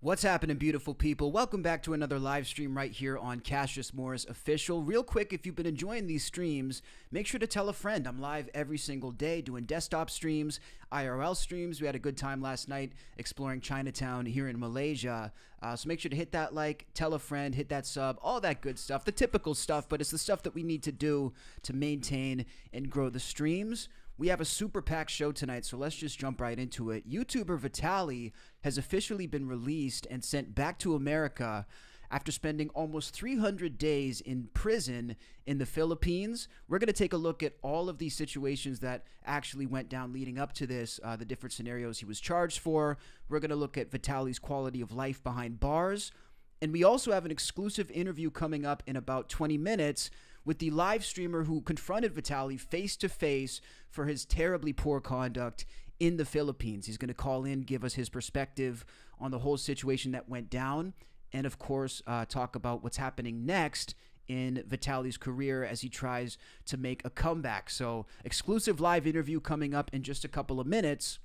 What's happening, beautiful people? Welcome back to another live stream right here on Cassius Morris Official. Real quick, if you've been enjoying these streams, make sure to tell a friend. I'm live every single day doing desktop streams, IRL streams. We had a good time last night exploring Chinatown here in Malaysia. So make sure to hit that like, tell a friend, hit that sub, all that good stuff, the typical stuff, but it's the stuff that we need to do to maintain and grow the streams. We have a super packed show tonight, so let's just jump right into it. YouTuber Vitaly has officially been released and sent back to America after spending almost 300 days in prison in the Philippines. We're going to take a look at all of these situations that actually went down leading up to this, the different scenarios he was charged for. We're going to look at Vitaly's quality of life behind bars. And we also have an exclusive interview coming up in about 20 minutes with the live streamer who confronted Vitaly face-to-face for his terribly poor conduct in the Philippines. He's going to call in, give us his perspective on the whole situation that went down, and of course, talk about what's happening next in Vitaly's career as he tries to make a comeback. So, exclusive live interview coming up in just a couple of minutes.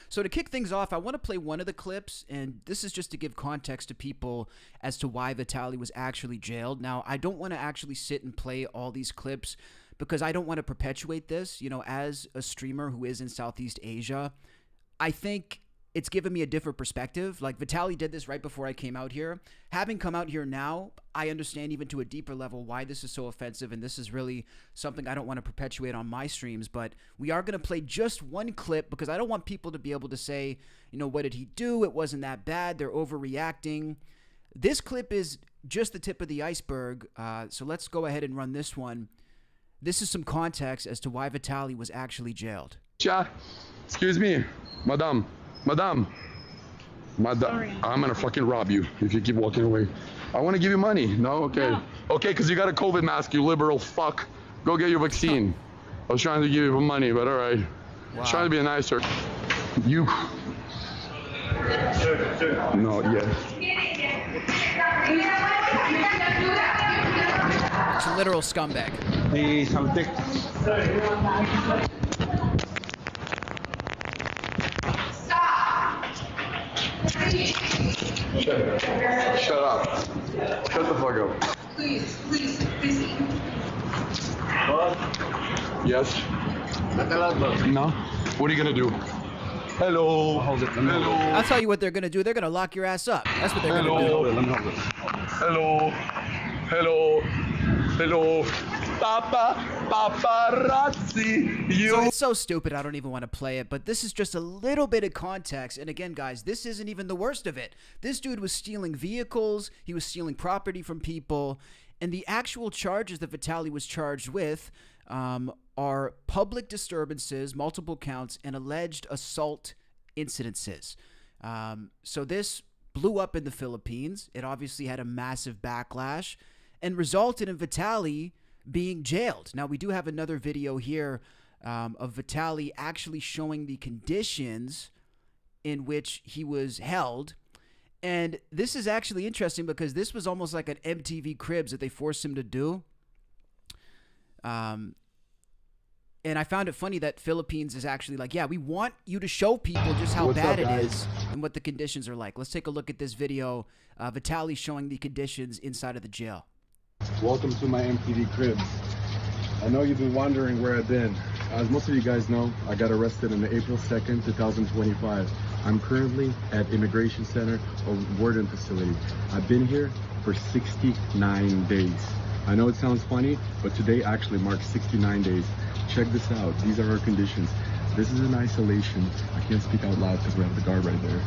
So to kick things off, I want to play one of the clips, and this is just to give context to people as to why Vitaly was actually jailed. Now, I don't want to actually sit and play all these clips because I don't want to perpetuate this. You know, as a streamer who is in Southeast Asia, I think it's given me a different perspective. Like, Vitaly did this right before I came out here. Having come out here now, I understand even to a deeper level why this is so offensive, and this is really something I don't want to perpetuate on my streams. But we are going to play just one clip because I don't want people to be able to say, you know, what did he do? It wasn't that bad. They're overreacting. This clip is just the tip of the iceberg. So let's go ahead and run this one. This is some context as to why Vitaly was actually jailed. Excuse me, madam. Madam, I'm gonna fucking rob you if you keep walking away. I want to give you money. No? Okay. No. Okay, because you got a COVID mask, you liberal fuck. Go get your vaccine. I was trying to give you money, but all right. Wow. Trying to be nicer. You. No, yeah. It's a literal scumbag. Shut up. Shut the fuck up. Please. Yes? No? What are you gonna do? Hello. Hello. I'll tell you what they're gonna do. They're gonna lock your ass up. That's what they're gonna do. Hello. Paparazzi. So it's so stupid, I don't even want to play it, but this is just a little bit of context. And again, guys, this isn't even the worst of it. This dude was stealing vehicles, he was stealing property from people, and the actual charges that Vitaly was charged with are public disturbances, multiple counts, and alleged assault incidences. So this blew up in the Philippines. It obviously had a massive backlash and resulted in Vitaly being jailed. Now, we do have another video here of Vitaly actually showing the conditions in which he was held. And this is actually interesting because this was almost like an MTV Cribs that they forced him to do. And I found it funny that Philippines is actually like, yeah, we want you to show people just how bad it is and what the conditions are like. Let's take a look at this video. Vitaly showing the conditions inside of the jail. Welcome to my MTV Cribs. I know you've been wondering where I've been. As most of you guys know, I got arrested on April 2nd, 2025. I'm currently at Immigration Center or Warden Facility. I've been here for 69 days. I know it sounds funny, but today actually marks 69 days. Check this out. These are our conditions. This is in isolation. I can't speak out loud because we have the guard right there.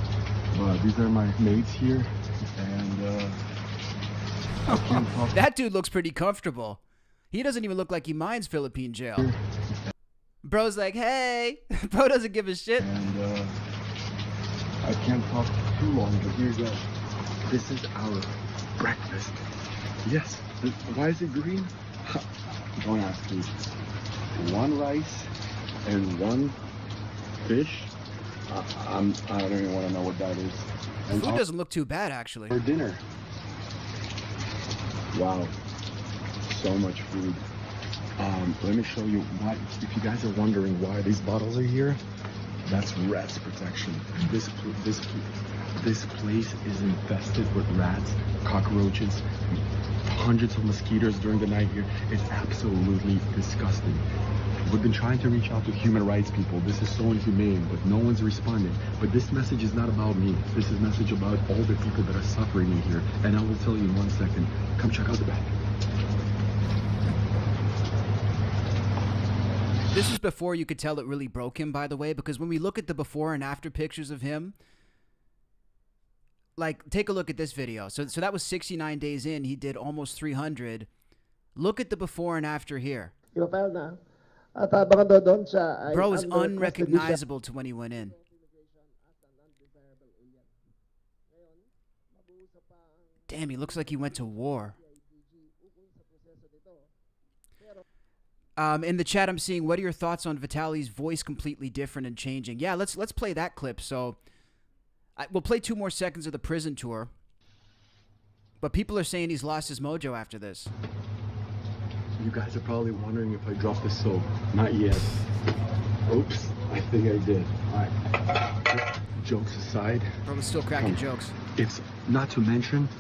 These are my mates here, and that dude looks pretty comfortable. He doesn't even look like he minds Philippine jail. Bro's like, hey. Bro doesn't give a shit. And I can't talk too long, but here you go. This is our breakfast. Yes. Why is it green? Don't ask me. 1 rice and 1 fish. I don't even want to know what that is. And food doesn't look too bad, actually. For dinner. Wow, so much food. Let me show you why. If you guys are wondering why these bottles are here, that's rats protection. This This place is infested with rats, cockroaches, hundreds of mosquitoes during the night here. It's absolutely disgusting. We've been trying to reach out to human rights people. This is so inhumane, but no one's responding. But this message is not about me. This is a message about all the people that are suffering in here. And I will tell you in 1 second. Come check out the back. This is before you could tell it really broke him, by the way, because when we look at the before and after pictures of him, like, take a look at this video. So that was 69 days in. He did almost 300. Look at the before and after here. Bro is unrecognizable to when he went in. Damn, he looks like he went to war. In the chat, I'm seeing, what are your thoughts on Vitaly's voice completely different and changing? Yeah, let's play that clip. So we'll play 2 more seconds of the prison tour. But people are saying he's lost his mojo after this. You guys are probably wondering if I dropped the soap. Not yet. Oops, I think I did. All right. Jokes aside. Bro was still cracking jokes. It's, not to mention,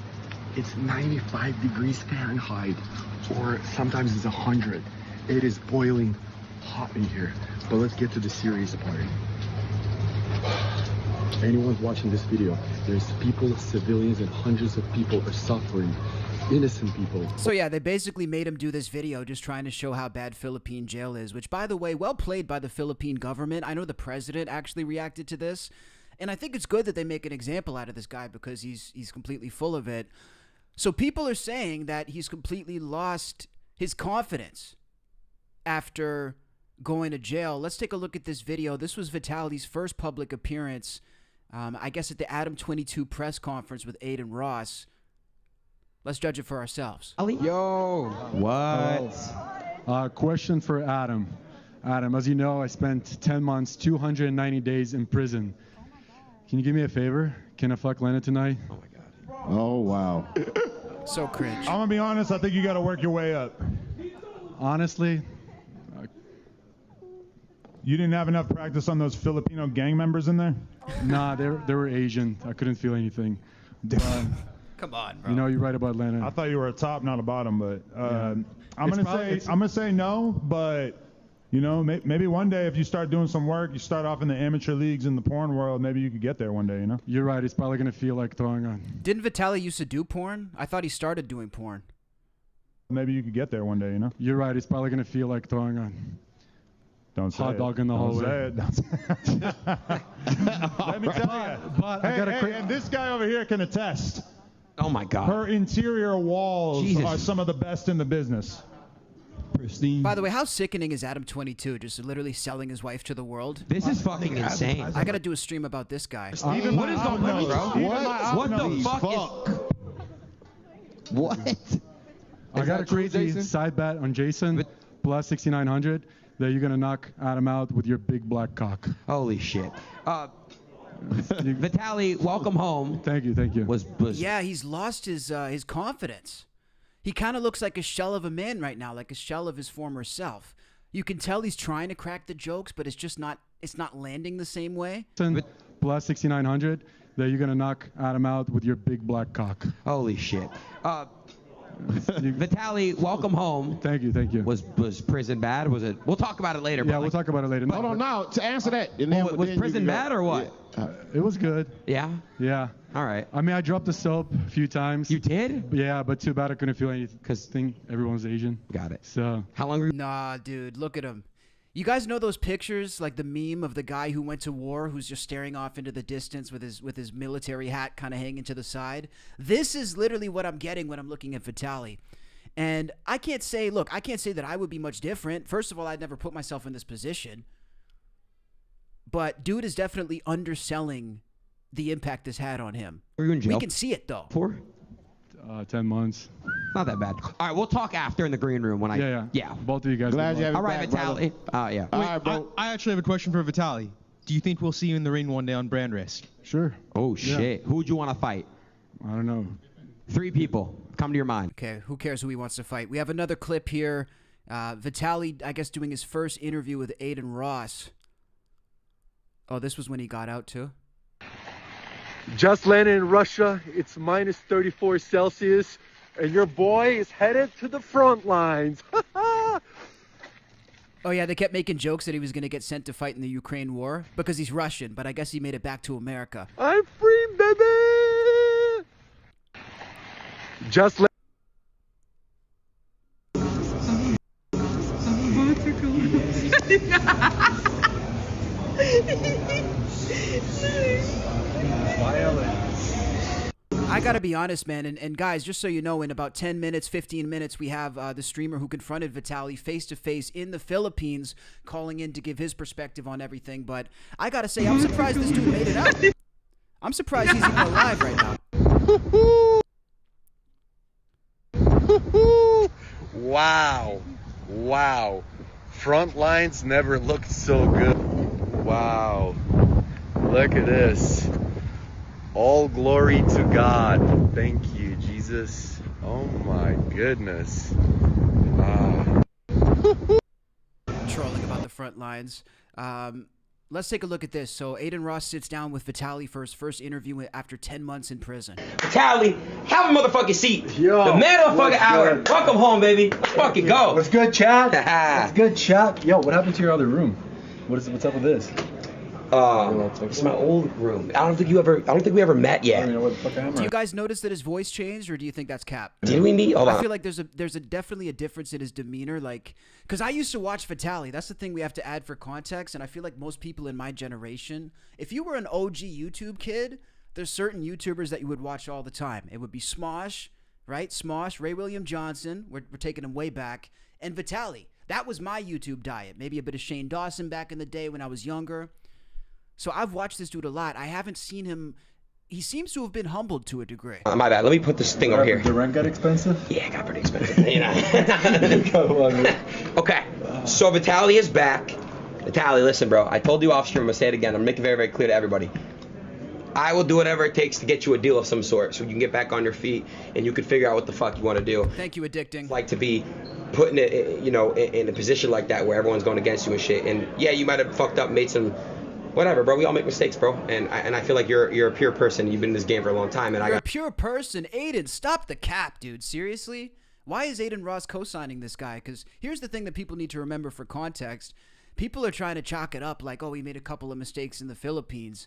it's 95 degrees Fahrenheit. Or sometimes it's 100. It is boiling hot in here. But let's get to the serious part. Anyone's watching this video, there's people, civilians, and hundreds of people are suffering. Innocent people. So yeah, they basically made him do this video just trying to show how bad Philippine jail is, which, by the way, well played by the Philippine government. I know the president actually reacted to this, and I think it's good that they make an example out of this guy because he's completely full of it. So people are saying that he's completely lost his confidence after going to jail. Let's take a look at this video. This was Vitaly's first public appearance, I guess at the Adam 22 press conference with Aiden Ross. Let's judge it for ourselves. Yo, what? Question for Adam. Adam, as you know, I spent 10 months, 290 days in prison. Can you give me a favor? Can I fuck Lena tonight? Oh my God. Oh, wow. So cringe. I'm gonna be honest, I think you gotta work your way up. Honestly, You didn't have enough practice on those Filipino gang members in there? nah, they were Asian. I couldn't feel anything. Come on, bro. You know, you're right about Lena. I thought you were a top, not a bottom, but I'm It's gonna say no, but you know, maybe one day if you start doing some work, you start off in the amateur leagues in the porn world, maybe you could get there one day, you know? You're right. It's probably going to feel like throwing on. Didn't Vitaly used to do porn? I thought he started doing porn. Maybe you could get there one day, you know? You're right. It's probably going to feel like throwing on. Don't say Hot it. dog in the Don't hallway. say it. Don't say it. Let me tell you. But I got a And this guy over here can attest. Oh my God. Her interior walls Jesus. are some of the best in the business. Pristine. By the way, how sickening is Adam 22 just literally selling his wife to the world? This is fucking insane. I got to do a stream about this guy. Even what my is out going on, nose. bro? Even What? my out What the nose. fuck is... What? I got a that true, crazy Jason? side bet on Jason, plus 6,900, that you're going to knock Adam out with your big black cock. Holy shit. Vitaly, welcome home. Thank you, thank you. Was Yeah, he's lost his confidence. He kind of looks like a shell of a man right now, like a shell of his former self. You can tell he's trying to crack the jokes, but it's not landing the same way. Plus 6,900, that you're going to knock Adam out with your big black cock. Holy shit. Vitaly, welcome home. Thank you, thank you. Was prison bad? Was it? We'll talk about it later. Yeah, but we'll talk about it later. Hold on now. To answer that. And then, Was then you prison can go. bad or what? It was good. Yeah. Yeah. All right. I mean, I dropped the soap a few times. You did? Yeah, but too bad I couldn't feel anything because everyone's Asian. Got it. So How long were you? Nah, dude, look at him. You guys know those pictures, like the meme of the guy who went to war, who's just staring off into the distance with his military hat kind of hanging to the side? This is literally what I'm getting when I'm looking at Vitaly. And I can't say that I would be much different. First of all, I'd never put myself in this position. But dude is definitely underselling the impact this had on him. Were you in jail We can see it, though. for? 10 months. Not that bad. All right, we'll talk after in the green room when Yeah. Both of you guys. Glad did you have well. it All right, back, brother. Vitaly. Yeah. All right, bro. I actually have a question for Vitaly. Do you think we'll see you in the ring one day on Brand Risk? Sure. Oh shit. Who would you want to fight? I don't know. 3 people. Come to your mind. Okay, who cares who he wants to fight? We have another clip here. Vitaly, I guess, doing his first interview with Aiden Ross. Oh, this was when he got out, too? Just landed in Russia. It's minus 34 Celsius. And your boy is headed to the front lines. Oh, yeah, they kept making jokes that he was going to get sent to fight in the Ukraine war because he's Russian, but I guess he made it back to America. I'm free, baby! Just I gotta be honest, man, and guys, just so you know, in about 10 minutes, 15 minutes, we have the streamer who confronted Vitaly face-to-face in the Philippines calling in to give his perspective on everything, but I gotta say, I'm surprised this dude made it out. I'm surprised he's even alive right now. Wow. Wow. Front lines never looked so good. Wow. Look at this. All glory to God. Thank you, Jesus. Oh my goodness. Trolling about the front lines. Let's take a look at this. So Aiden Ross sits down with Vitaly for his first interview after 10 months in prison. Vitaly, have a motherfucking seat. Yo, the man of the fucking hour. good? Welcome home, baby. Let's fucking go. What's good, chat? What's good, chat? Yo, what happened to your other room? What's up with this? It's my old room. I don't think we ever met yet. I don't know what the fuck I am. Do you guys notice that his voice changed, or do you think that's cap? Did we meet? Hold on. I feel like there's definitely a difference in his demeanor, like, because I used to watch Vitaly. That's the thing we have to add for context, and I feel like most people in my generation, if you were an OG YouTube kid, there's certain YouTubers that you would watch all the time. It would be Smosh, right? Smosh, Ray William Johnson. We're taking him way back, and Vitaly. That was my YouTube diet. Maybe a bit of Shane Dawson back in the day when I was younger. So I've watched this dude a lot. I haven't seen him. He seems to have been humbled to a degree. My bad. Let me put this thing over here. The rent got expensive? Yeah, it got pretty expensive. Okay, so Vitaly is back. Vitaly, listen, bro. I told you off stream. I'm going to say it again. I'm making it very, very clear to everybody. I will do whatever it takes to get you a deal of some sort so you can get back on your feet and you can figure out what the fuck you want to do. Thank you, Addicting. Like to be put in in a position like that where everyone's going against you and shit. And yeah, you might have fucked up, made some... Whatever, bro. We all make mistakes, bro. And I feel like you're a pure person. You've been in this game for a long time. And you're a pure person. Aiden, stop the cap, dude. Seriously? Why is Aiden Ross co-signing this guy? Because here's the thing that people need to remember for context. People are trying to chalk it up like, oh, he made a couple of mistakes in the Philippines.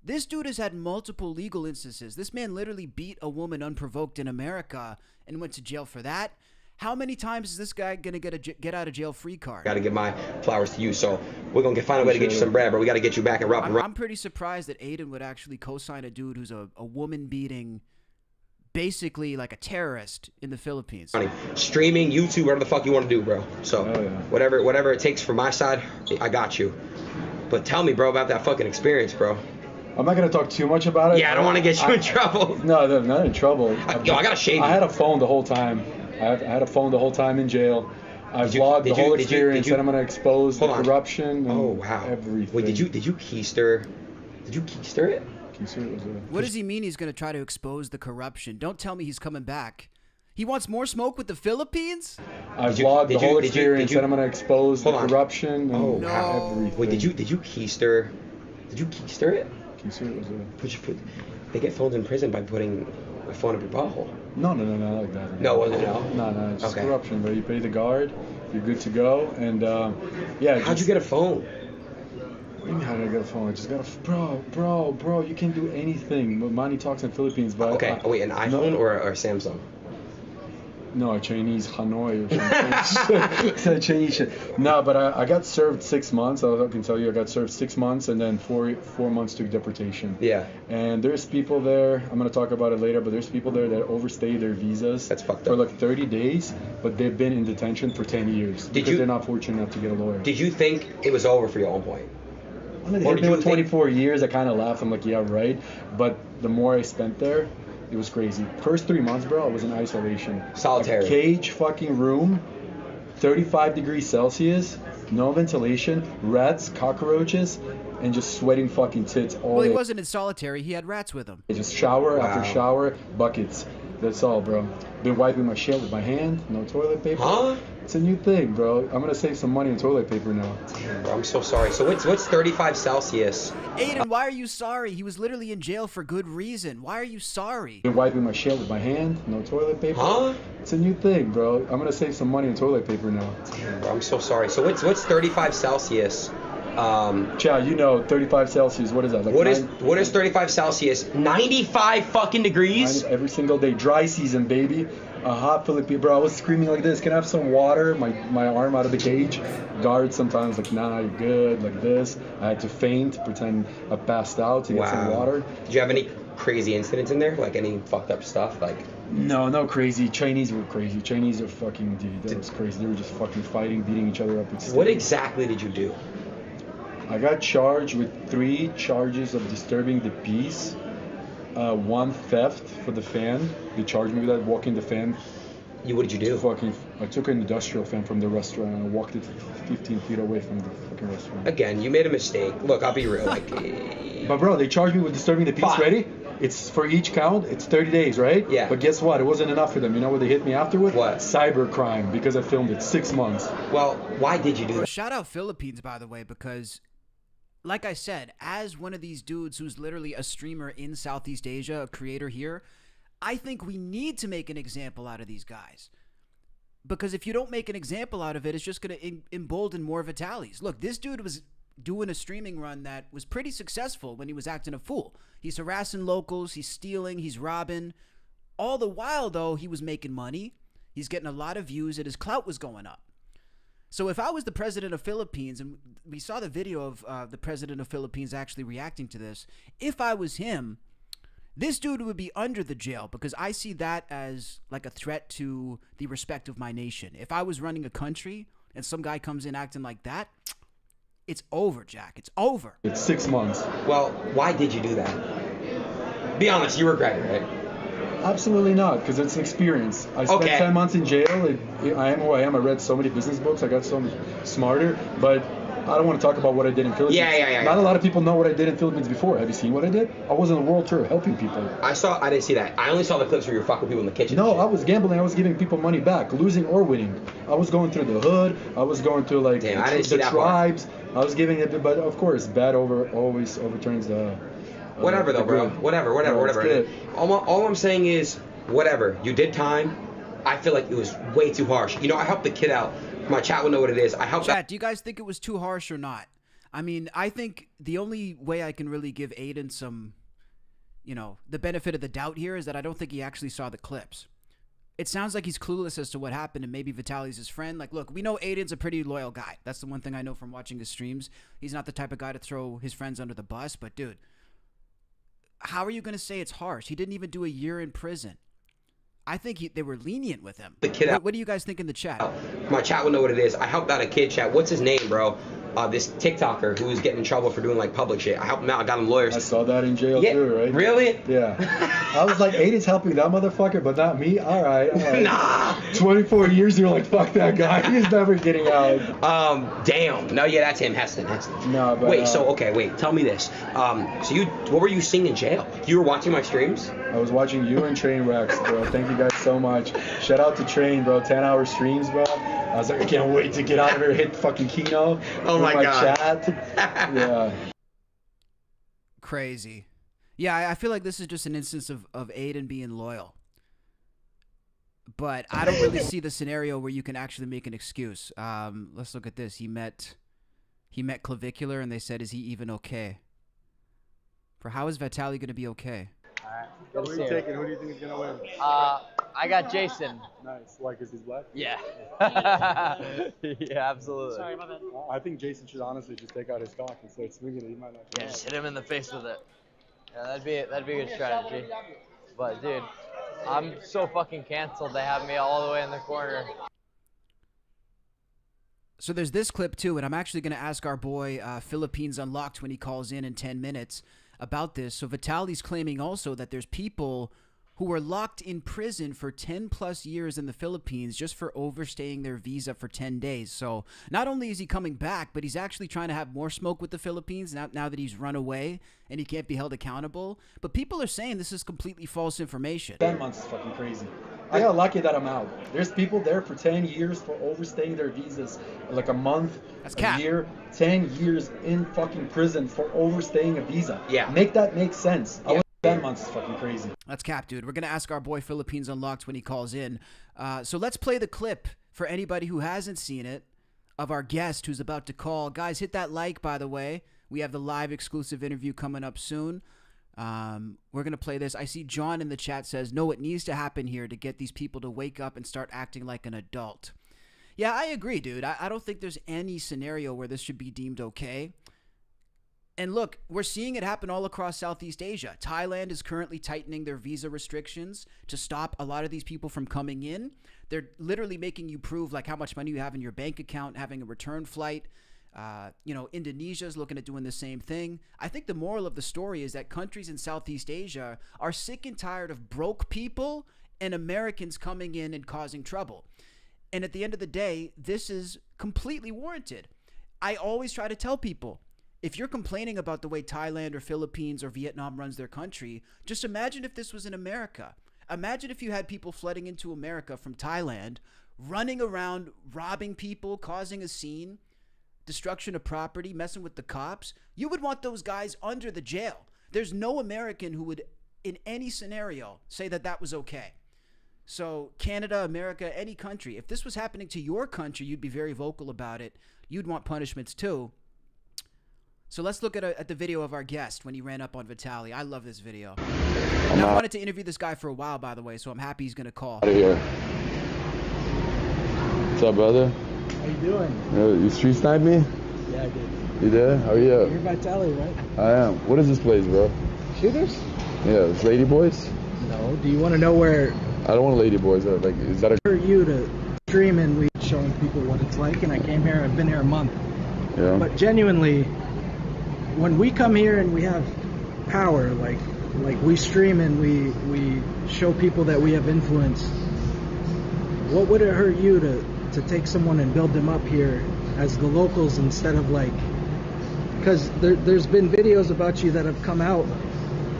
This dude has had multiple legal instances. This man literally beat a woman unprovoked in America and went to jail for that. How many times is this guy gonna get a get out of jail free card? Got to give my flowers to you, so we're gonna find a way to get you some bread, but we got to get you back and rough and rough. I'm pretty surprised that Aiden would actually co-sign a dude who's a woman beating, basically like a terrorist in the Philippines. Streaming, YouTube, whatever the fuck you want to do, bro. So whatever it takes from my side, I got you. But tell me, bro, about that fucking experience, bro. I'm not gonna talk too much about it. Yeah, I don't want to get you in trouble. No, not in trouble. I gotta shave you. I had a phone the whole time. I had a phone the whole time in jail. I vlogged the whole experience, and I'm gonna expose the corruption and everything. Wait, did you keister? Did you keister it? What does he mean he's gonna try to expose the corruption? Don't tell me he's coming back. He wants more smoke with the Philippines? I vlogged the whole experience, and I'm gonna expose the corruption and everything. Wait, did you keister? Did you keister it? They get phones in prison by putting a phone up your butthole. No, like that. No, was it no? No, it's just corruption, bro. You pay the guard, you're good to go, and yeah. How'd you get a phone? What do you mean, how did I get a phone? I just got a bro. You can do anything. Money talks in Philippines, but okay. Wait, an iPhone or a Samsung? No, a Chinese Hanoi or something. Chinese shit. No, but I got served 6 months. I can tell you, I got served 6 months and then four months to deportation. Yeah. And there's people there, I'm going to talk about it later, but there's people there that overstay their visas. That's fucked up. For like 30 days, but they've been in detention for 10 years because they're not fortunate enough to get a lawyer. Did you think it was over for you at one point? I mean, it's been 24 years. I kind of laughed. I'm like, yeah, right. But the more I spent there, it was crazy. First 3 months, bro, I was in isolation. Solitary. A cage fucking room, 35 degrees Celsius, no ventilation, rats, cockroaches, and just sweating fucking tits all day. Well, he wasn't in solitary. He had rats with him. Just shower after shower, buckets. That's all, bro. Been wiping my shit with my hand, no toilet paper. Huh? It's a new thing, bro. I'm gonna save some money on toilet paper now. Damn, bro, I'm so sorry. So what's 35 Celsius? Aiden, why are you sorry? He was literally in jail for good reason. Why are you sorry? Been wiping my shit with my hand, no toilet paper. Huh? It's a new thing, bro. I'm gonna save some money on toilet paper now. Damn, bro, I'm so sorry. So what's 35 Celsius? Chad, you know 35 Celsius. What is that? Like what is 35 Celsius? 95 fucking degrees. Every single day, dry season, baby. A hot Philippine, bro. I was screaming like this. Can I have some water? My arm out of the cage. Guards sometimes like, nah, you're good. Like this. I had to faint, pretend I passed out to get some water. Did you have any crazy incidents in there? Like any fucked up stuff? Like. No crazy. Chinese were crazy. Chinese are fucking, dude. That was crazy. They were just fucking fighting, beating each other up. What exactly did you do? I got charged with 3 charges of disturbing the peace. 1 theft for the fan. They charged me with that, walking the fan. What did you do? I took an industrial fan from the restaurant and I walked it 15 feet away from the fucking restaurant. Again, you made a mistake. Look, I'll be real. Like, but bro, they charged me with disturbing the peace. Fuck. Ready? It's for each count. It's 30 days, right? Yeah. But guess what? It wasn't enough for them. You know what they hit me after with? What? Cybercrime, because I filmed it 6 months. Well, why did you do that? Shout out Philippines, by the way, because like I said, as one of these dudes who's literally a streamer in Southeast Asia, a creator here, I think we need to make an example out of these guys. Because if you don't make an example out of it, it's just going to embolden more Vitalis. Look, this dude was doing a streaming run that was pretty successful when he was acting a fool. He's harassing locals, he's stealing, he's robbing. All the while, though, he was making money. He's getting a lot of views and his clout was going up. So if I was the president of Philippines, and we saw the video of the president of Philippines actually reacting to this, if I was him, this dude would be under the jail because I see that as like a threat to the respect of my nation. If I was running a country and some guy comes in acting like that, it's over, Jack. It's over. It's 6 months. Well, why did you do that? Be honest, you regret it, right? Absolutely not, because it's an experience. I spent 10 months in jail. I am who I am. I read so many business books. I got so much smarter. But I don't want to talk about what I did in Philippines. Yeah. Not a lot of people know what I did in Philippines before. Have you seen what I did? I was on a world tour helping people. I didn't see that. I only saw the clips where you were fucking people in the kitchen. No, I was gambling. I was giving people money back, losing or winning. I was going through the hood. I was going through like the tribes. I was giving it, but of course, bad always overturns the. Whatever though, bro. Whatever. All I'm saying is, whatever. You did time. I feel like it was way too harsh. You know, I helped the kid out. My chat would know what it is. I helped. Chat, do you guys think it was too harsh or not? I mean, I think the only way I can really give Aiden some, the benefit of the doubt here is that I don't think he actually saw the clips. It sounds like he's clueless as to what happened, and maybe Vitaly's his friend. Like, look, we know Aiden's a pretty loyal guy. That's the one thing I know from watching his streams. He's not the type of guy to throw his friends under the bus, but dude, how are you going to say it's harsh? He didn't even do a year in prison. I think they were lenient with him. The kid out. What do you guys think in the chat? My chat would know what it is. I helped out a kid, chat. What's his name, bro? This TikToker who was getting in trouble for doing like public shit. I helped him out. I got him lawyers. I saw that in jail too, right? Really? Yeah. I was like, Aiden's helping that motherfucker, but not me. All right. Nah. 24 years, you're like, fuck that guy. He's never getting out. Damn. No, yeah, that's him, Heston. No, but. Wait. Tell me this. What were you seeing in jail? You were watching my streams? I was watching you and Trainwrecks, bro. Thank you guys so much. Shout out to Train, bro. 10-hour streams, bro. I was like, I can't wait to get out of here, hit fucking Kino. Oh my God. Chat. Yeah. Crazy. Yeah, I feel like this is just an instance of Aiden being loyal. But I don't really see the scenario where you can actually make an excuse. Let's look at this. He met Clavicular, and they said, is he even okay? For how is Vitaly going to be okay? Who are you taking? Who do you think is going to win? I got Jason. Nice. Why, because he's black? Yeah. Yeah, absolutely. Sorry, my bad. I think Jason should honestly just take out his cock and start swinging it. He might not. Yeah, just hit him in the face with it. Yeah, that'd be a good strategy. But dude, I'm so fucking canceled. They have me all the way in the corner. So there's this clip too, and I'm actually going to ask our boy Philippines Unlocked when he calls in 10 minutes about this. So Vitaly's claiming also that there's people who were locked in prison for 10 plus years in the Philippines just for overstaying their visa for 10 days. So not only is he coming back, but he's actually trying to have more smoke with the Philippines now that he's run away and he can't be held accountable. But people are saying this is completely false information. 10 months is fucking crazy. I got lucky that I'm out. There's people there for 10 years for overstaying their visas, like a month, a year, 10 years in fucking prison for overstaying a visa. Yeah. Make that make sense. I was 10 months is fucking crazy. That's cap, dude. We're going to ask our boy Philippines Unlocked when he calls in. So let's play the clip for anybody who hasn't seen it of our guest who's about to call. Guys, hit that like, by the way. We have the live exclusive interview coming up soon. We're going to play this. I see John in the chat says, no, it needs to happen here to get these people to wake up and start acting like an adult. Yeah, I agree, dude. I don't think there's any scenario where this should be deemed okay. And look, we're seeing it happen all across Southeast Asia. Thailand is currently tightening their visa restrictions to stop a lot of these people from coming in. They're literally making you prove like how much money you have in your bank account, having a return flight. Indonesia is looking at doing the same thing. I think the moral of the story is that countries in Southeast Asia are sick and tired of broke people and Americans coming in and causing trouble. And at the end of the day, this is completely warranted. I always try to tell people, if you're complaining about the way Thailand or Philippines or Vietnam runs their country, just imagine if this was in America. Imagine if you had people flooding into America from Thailand, running around, robbing people, causing a scene, destruction of property, messing with the cops. You would want those guys under the jail. There's no American who would, in any scenario, say that that was okay. So Canada, America, any country, if this was happening to your country, you'd be very vocal about it. You'd want punishments too. So let's look at the video of our guest when he ran up on Vitaly. I love this video. And I wanted to interview this guy for a while, by the way, so I'm happy he's going to call. Out of here. What's up, brother? How you doing? You street sniped me? Yeah, I did. You did? How are you? You're Vitaly, right? I am. What is this place, bro? Shooters? Yeah, it's Lady Boys? No. Do you want to know where... I don't want Lady Boys. Like, is that a... For you to stream and we showing people what it's like, and I came here, I've been here a month. Yeah. But genuinely, when we come here and we have power, like we stream and we show people that we have influence, what would it hurt you to take someone and build them up here as the locals instead of like, because there's been videos about you that have come out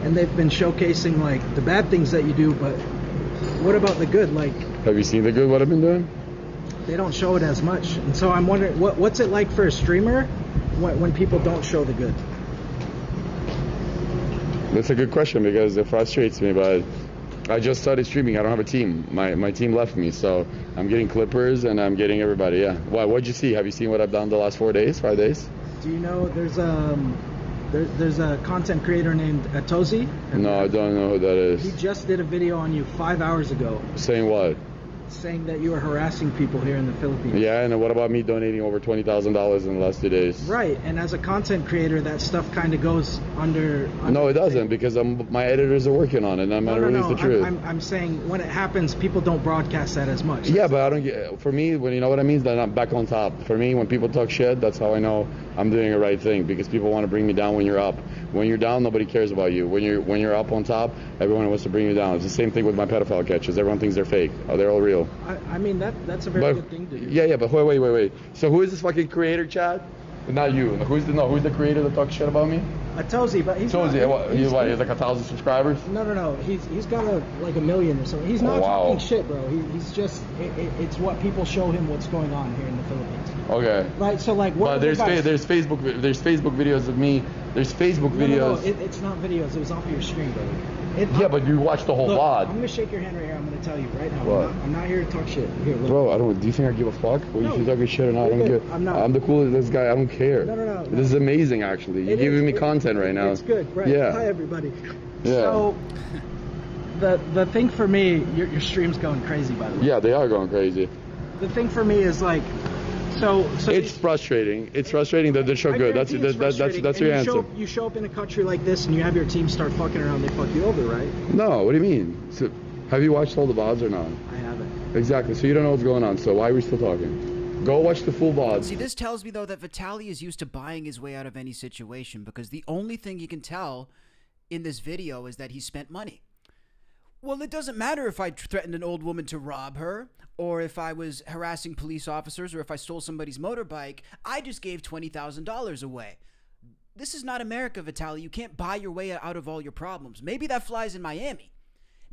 and they've been showcasing like the bad things that you do, but what about the good? Like, have you seen the good, what I've been doing? They don't show it as much, and so I'm wondering what's it like for a streamer when people don't show the good? That's a good question because it frustrates me, but I just started streaming. I don't have a team. My team left me, so I'm getting clippers and I'm getting everybody. Yeah. Why? What'd you see? Have you seen what I've done the last 5 days? Do you know there's a content creator named Atozi? No, I don't know who that is. He just did a video on you 5 hours ago. Saying what? Saying that you are harassing people here in the Philippines. Yeah, and what about me donating over $20,000 in the last 2 days? Right, and as a content creator, that stuff kind of goes under no, it doesn't, because my editors are working on it, and I'm going to release the truth. I'm saying when it happens, people don't broadcast that as much. Yeah, but I don't get. For me, when you know what I mean, then I'm back on top. For me, when people talk shit, that's how I know I'm doing the right thing, because people want to bring me down when you're up. When you're down, nobody cares about you. When you're up on top, everyone wants to bring you down. It's the same thing with my pedophile catches. Everyone thinks they're fake. Oh, they're all real. I mean, that's a very good thing to do. Yeah, but wait. So who is this fucking creator, Chad? Not you. Who's the creator that talks shit about me? Atozi, but he's Atozi. He has like 1,000 subscribers? No. He's got like 1 million or something. He's not talking shit, bro. He's just it's what people show him what's going on here in the Philippines. Okay. Right. So like, what? But there's Facebook videos of me. There's Facebook videos. No. It's not videos. It was off of your stream, bro. Yeah, but you watched the whole VOD. I'm gonna shake your hand right here. I'm gonna tell you right now. What? I'm not here to talk shit. Here, look. Bro, I don't. Do you think I give a fuck? Well, you talking shit or not? I don't care. I'm not. I'm the coolest guy. I don't care. No. This is amazing, actually. You're giving me content right now. It's good, right? Yeah. Hi, everybody. Yeah. So, the thing for me, your stream's going crazy, by the way. Yeah, they are going crazy. The thing for me is like, so it's frustrating. It's frustrating that they show good. That's your answer. You show up in a country like this and you have your team start fucking around, they fuck you over, right? No, what do you mean? So, have you watched all the VODs or not? I haven't. Exactly. So you don't know what's going on. So why are we still talking? Go watch the full VOD. See, this tells me though that Vitaly is used to buying his way out of any situation, because the only thing you can tell in this video is that he spent money. Well, it doesn't matter if I threatened an old woman to rob her, or if I was harassing police officers, or if I stole somebody's motorbike. I just gave $20,000 away. This is not America, Vitaly. You can't buy your way out of all your problems. Maybe that flies in Miami.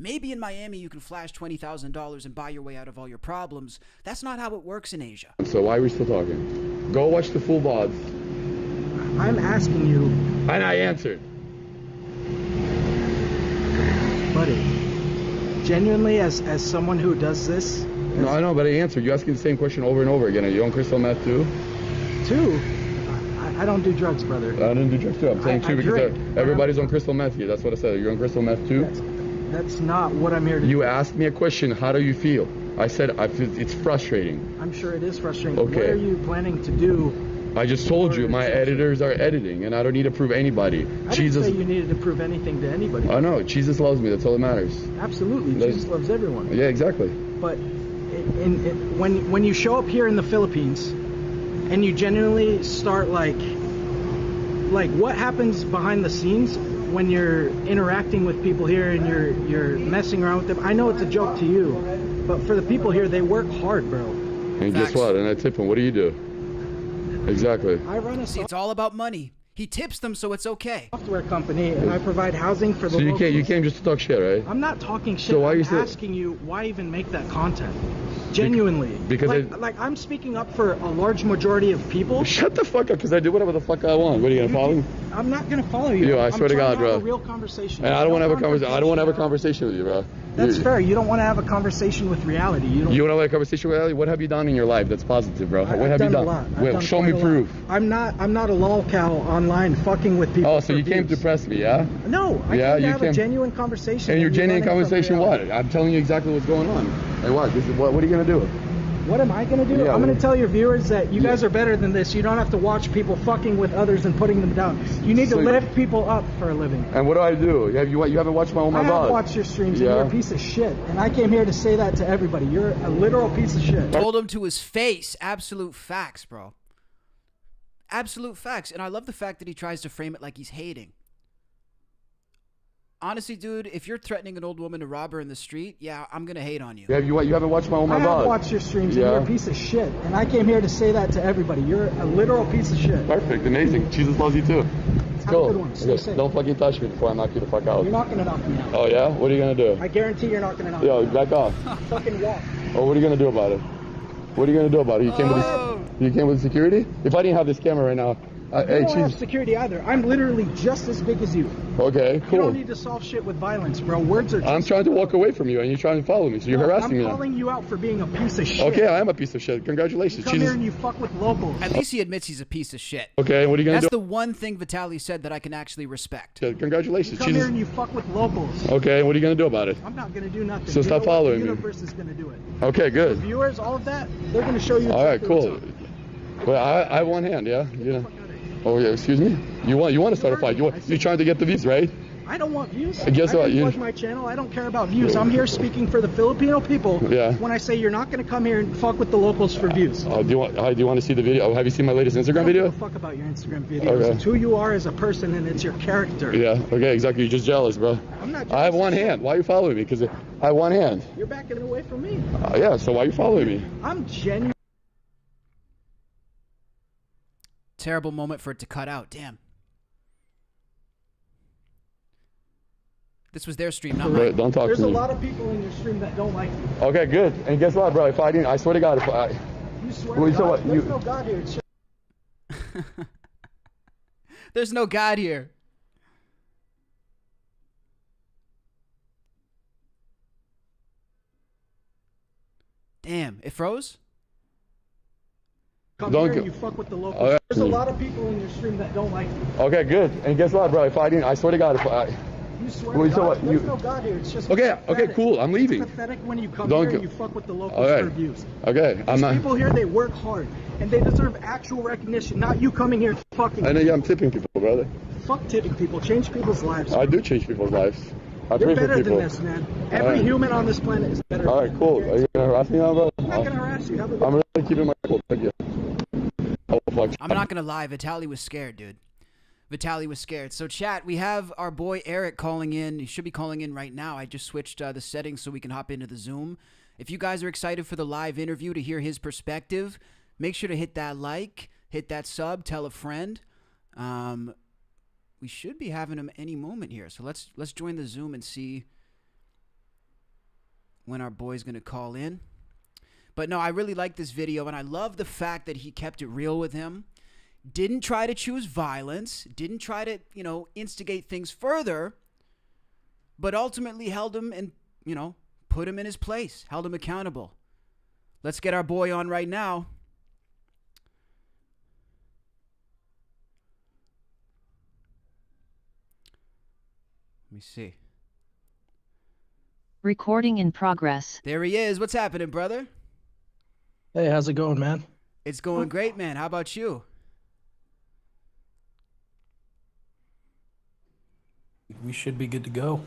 Maybe in Miami you can flash $20,000 and buy your way out of all your problems. That's not how it works in Asia. So why are we still talking? Go watch the full VODs. I'm asking you. And I answered. Buddy, genuinely, as someone who does this. No, I know, but I answered. You asking the same question over and over again. Are you on crystal meth too? Two? I don't do drugs, brother. I don't do drugs too. I'm saying two because everybody's on crystal meth here. That's what I said. Are you on crystal meth too? That's not what I'm here to do. You asked me a question. How do you feel? I said it's frustrating. I'm sure it is frustrating. Okay. What are you planning to do? I just told you my editors are editing, and I don't need to prove anybody. I didn't say you needed to prove anything to anybody. I know. Jesus loves me. That's all that matters. Absolutely. Jesus loves everyone. Yeah, exactly. But when you show up here in the Philippines and you genuinely start like what happens behind the scenes when you're interacting with people here and you're messing around with them. I know it's a joke to you, but for the people here, they work hard, bro. And guess what? And I tip them. What do you do? Exactly. I run a See, it's all about money. He tips them, so it's okay. software company, and I provide housing for the So locals. you came just to talk shit, right? I'm not talking shit. So why are you I'm asking you why even make that content? Genuinely. Because like I'm speaking up for a large majority of people. Shut the fuck up, because I do whatever the fuck I want. What are you gonna follow me? I'm not gonna follow you. I swear to God, I'm trying to bro. have a real conversation. And I don't want to have a conversation. I don't want to have a conversation with you, bro. That's fair. You don't want to have a conversation with reality. You don't. You want to have a conversation with reality? What have you done in your life that's positive, bro? What have you done? A lot. Wait, show me proof. I'm not a lol cow online fucking with people. Oh, so you came to press me, yeah? No, I came to have a genuine conversation. And your genuine conversation, what? I'm telling you exactly what's going on. Hey, what? What are you gonna do? What am I going to do? Yeah, I'm going to tell your viewers that you guys are better than this. You don't have to watch people fucking with others and putting them down. You need to lift people up for a living. And what do I do? You haven't watched my I have watched your streams and you're a piece of shit. And I came here to say that to everybody. You're a literal piece of shit. Told him to his face. Absolute facts, bro. Absolute facts. And I love the fact that he tries to frame it like he's hating. Honestly, dude, if you're threatening an old woman to rob her in the street, yeah, I'm going to hate on you. You haven't watched my I have watched your streams and you're a piece of shit. And I came here to say that to everybody. You're a literal piece of shit. Perfect. Amazing. Jesus loves you too. Let's Have go. a good one. Stay safe. Don't fucking touch me before I knock you the fuck out. You're not going to knock me out. Oh, yeah? What are you going to do? I guarantee you're not going to knock me out. Back off. Fucking walk. Oh, what are you going to do about it? What are you going to do about it? You came with security? If I didn't have this camera right now, I don't have security either. I'm literally just as big as you. Okay, cool. You don't need to solve shit with violence, bro. Words are just... I'm trying to walk away from you, and you're trying to follow me, so you're harassing me now. I'm calling you out for being a piece of shit. Okay, I am a piece of shit. Congratulations. You come here and you fuck with locals. At least he admits he's a piece of shit. Okay, what are you going to do? That's the one thing Vitaly said that I can actually respect. Congratulations. You come here and you fuck with locals. Okay, what are you going to do about it? I'm not going to do nothing. So stop following me. The universe is going to do it. Okay, good. The viewers, all of that, they're going to show you. All right, cool. Well, I have one hand, yeah? Oh, yeah, excuse me? You want to start a fight? You're trying to get the views, right? I don't want views. Guess what? You watch my channel. I don't care about views. I'm here speaking for the Filipino people. Yeah. When I say you're not going to come here and fuck with the locals for views. Do you want to see the video? Oh, have you seen my latest Instagram video? I don't give a fuck about your Instagram videos. Okay. It's who you are as a person and it's your character. Yeah. Okay. Exactly. You're just jealous, bro. I'm not jealous. I have one hand. Why are you following me? Because I have one hand. You're backing away from me. Yeah. So why are you following me? I'm genuine. Terrible moment for it to cut out. Damn. This was their stream, not mine. Don't talk to me. There's a lot of people in your stream that don't like you. Okay, good. And guess what, bro? If I didn't, I swear to God, You swear to God, there's no God here. It's just... There's no God here. Damn, it froze? Come here and you fuck with the locals. There's a lot of people in your stream that don't like you. Okay, good. And guess what, bro? If I didn't, I swear to God, You swear to God, there's no God here. It's just okay, cool. I'm leaving. It's pathetic when you come here and you fuck with the locals for views. Okay, I'm not. People here, they work hard, and they deserve actual recognition, not you coming here and fucking. I know I'm tipping people, brother. Fuck tipping people. Change people's lives. I do change people's lives. You're better than this, man. Every human on this planet is better. All right, cool. Are you gonna harass me now, bro? I'm not gonna harass you. I'm really keeping my cool. Thank you. Oh, fuck. I'm not gonna lie, Vitaly was scared, dude. Vitaly was scared. So chat, we have our boy Eric calling in. He should be calling in right now. I just switched the settings so we can hop into the Zoom. If you guys are excited for the live interview to hear his perspective, make sure to hit that like, hit that sub, tell a friend. We should be having him any moment here. So let's join the Zoom and see when our boy's going to call in. But no, I really like this video, and I love the fact that he kept it real with him. Didn't try to choose violence, didn't try to, instigate things further, but ultimately held him and, put him in his place, held him accountable. Let's get our boy on right now. Let me see. Recording in progress. There he is. What's happening, brother? Hey, how's it going, man? It's going great, man. How about you? We should be good to go.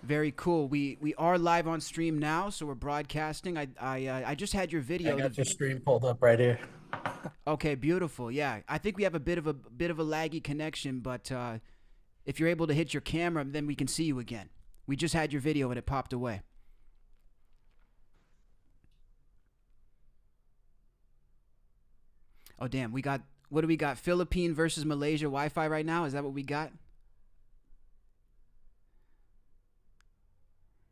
Very cool. We are live on stream now, so we're broadcasting. I just had your video. I got your stream pulled up right here. Okay, beautiful. Yeah, I think we have a bit of a laggy connection, but if you're able to hit your camera, then we can see you again. We just had your video and it popped away. Oh damn, what do we got? Philippines versus Malaysia Wi-Fi right now? Is that what we got?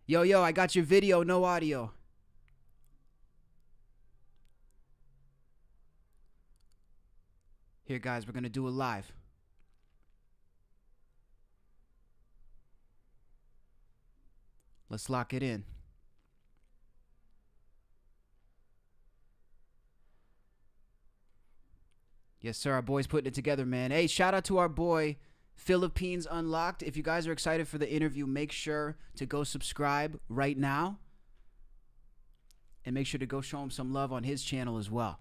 Yo, I got your video, no audio. Here, guys, we're going to do it live. Let's lock it in. Yes, sir. Our boy's putting it together, man. Hey, shout out to our boy, Philippines Unlocked. If you guys are excited for the interview, make sure to go subscribe right now. And make sure to go show him some love on his channel as well.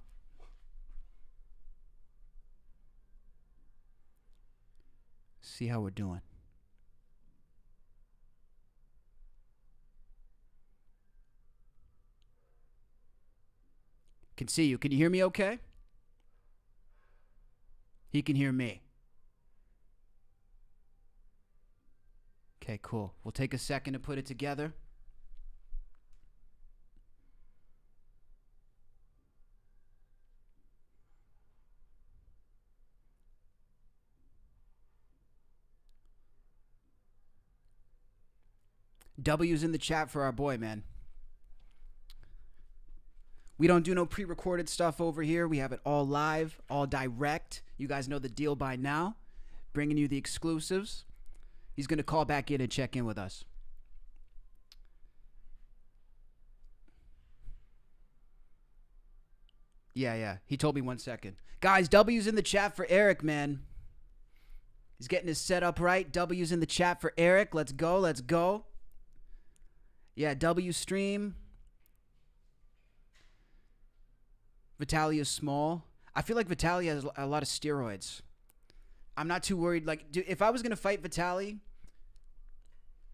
See how we're doing. Can see you. Can you hear me okay? He can hear me. Okay, cool. We'll take a second to put it together. W's in the chat for our boy, man. We don't do no pre-recorded stuff over here. We have it all live, all direct. You guys know the deal by now. Bringing you the exclusives. He's going to call back in and check in with us. Yeah. He told me 1 second. Guys, W's in the chat for Eric, man. He's getting his setup right. W's in the chat for Eric. Let's go. Yeah, W stream. Vitaly is small. I feel like Vitaly has a lot of steroids. I'm not too worried. Like, dude, if I was going to fight Vitaly,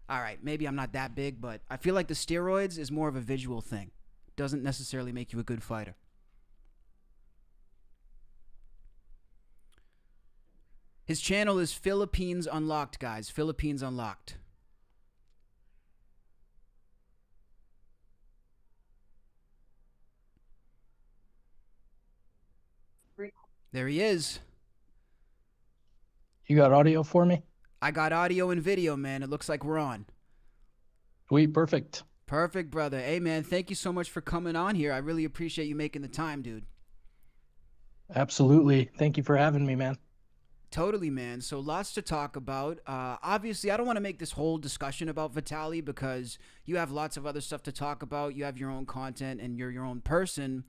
all right, maybe I'm not that big, but I feel like the steroids is more of a visual thing. Doesn't necessarily make you a good fighter. His channel is Philippines Unlocked, guys. Philippines Unlocked. There he is. You got audio for me? I got audio and video, man. It looks like we're on. Sweet, perfect. Perfect, brother. Hey, man, thank you so much for coming on here. I really appreciate you making the time, dude. Absolutely. Thank you for having me, man. Totally, man. So lots to talk about. Obviously, I don't want to make this whole discussion about Vitaly because you have lots of other stuff to talk about. You have your own content and you're your own person.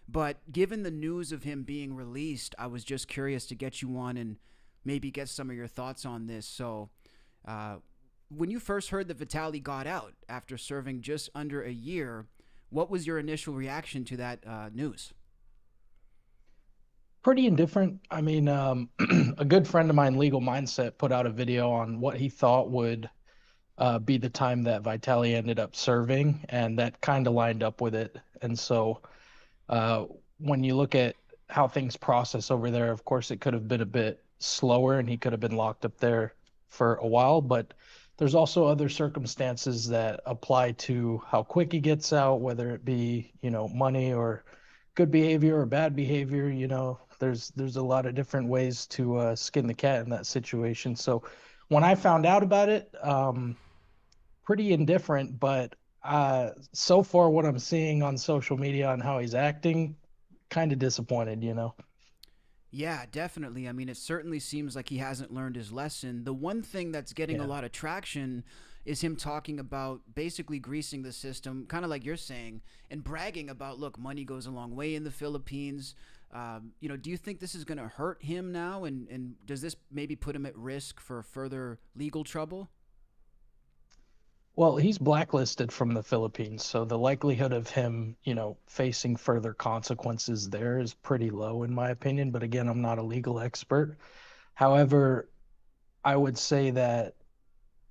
But given the news of him being released, I was just curious to get you on and maybe get some of your thoughts on this. So when you first heard that Vitaly got out after serving just under a year, what was your initial reaction to that news? Pretty indifferent. I mean, a good friend of mine, Legal Mindset, put out a video on what he thought would be the time that Vitaly ended up serving, and that kind of lined up with it. And so when you look at how things process over there, of course, it could have been a bit slower and he could have been locked up there for a while, but there's also other circumstances that apply to how quick he gets out, whether it be, money or good behavior or bad behavior. There's a lot of different ways to skin the cat in that situation. So when I found out about it, pretty indifferent, but So far what I'm seeing on social media on how he's acting, kind of disappointed, you know. Yeah, definitely. I mean, it certainly seems like he hasn't learned his lesson. The one thing that's getting a lot of traction is him talking about basically greasing the system, kind of like you're saying, and bragging about, look, money goes a long way in the Philippines. You know, do you think this is going to hurt him now? And does this maybe put him at risk for further legal trouble? Well, he's blacklisted from the Philippines, so the likelihood of him, you know, facing further consequences there is pretty low in my opinion. But again, I'm not a legal expert. However, I would say that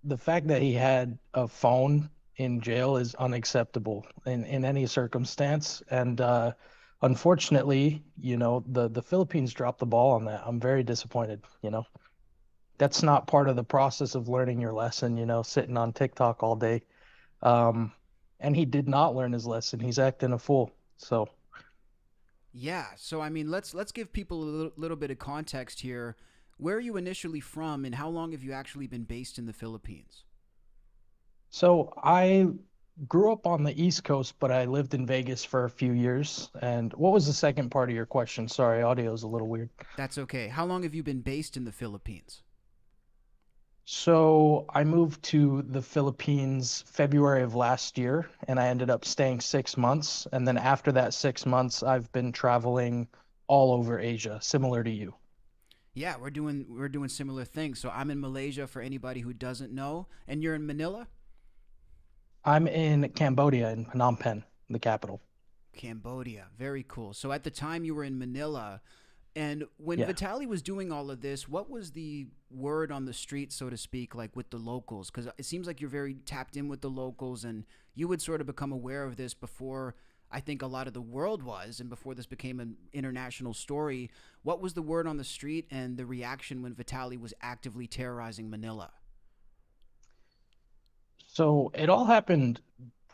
the fact that he had a phone in jail is unacceptable in any circumstance. And unfortunately, you know, the Philippines dropped the ball on that. I'm very disappointed, you know. That's not part of the process of learning your lesson, you know, sitting on TikTok all day. And he did not learn his lesson. He's acting a fool. So Yeah. So I mean, let's give people a little bit of context here. Where are you initially from, and how long have you actually been based in the Philippines? So I grew up on the East Coast, but I lived in Vegas for a few years. And what was the second part of your question? Sorry, audio is a little weird. That's okay. How long have you been based in the Philippines? So I moved to the Philippines February of last year, and I ended up staying 6 months. And then after that 6 months, I've been traveling all over Asia, similar to you. Yeah, we're doing similar things. So I'm in Malaysia for anybody who doesn't know, and you're in Manila? I'm in Cambodia, in Phnom Penh, the capital. Cambodia. Very cool. So at the time you were in Manila, and when Yeah. Vitaly was doing all of this, what was the word on the street, so to speak, like with the locals? Because it seems like you're very tapped in with the locals, and you would sort of become aware of this before I think a lot of the world was, and before this became an international story. What was the word on the street and the reaction when Vitaly was actively terrorizing Manila? So it all happened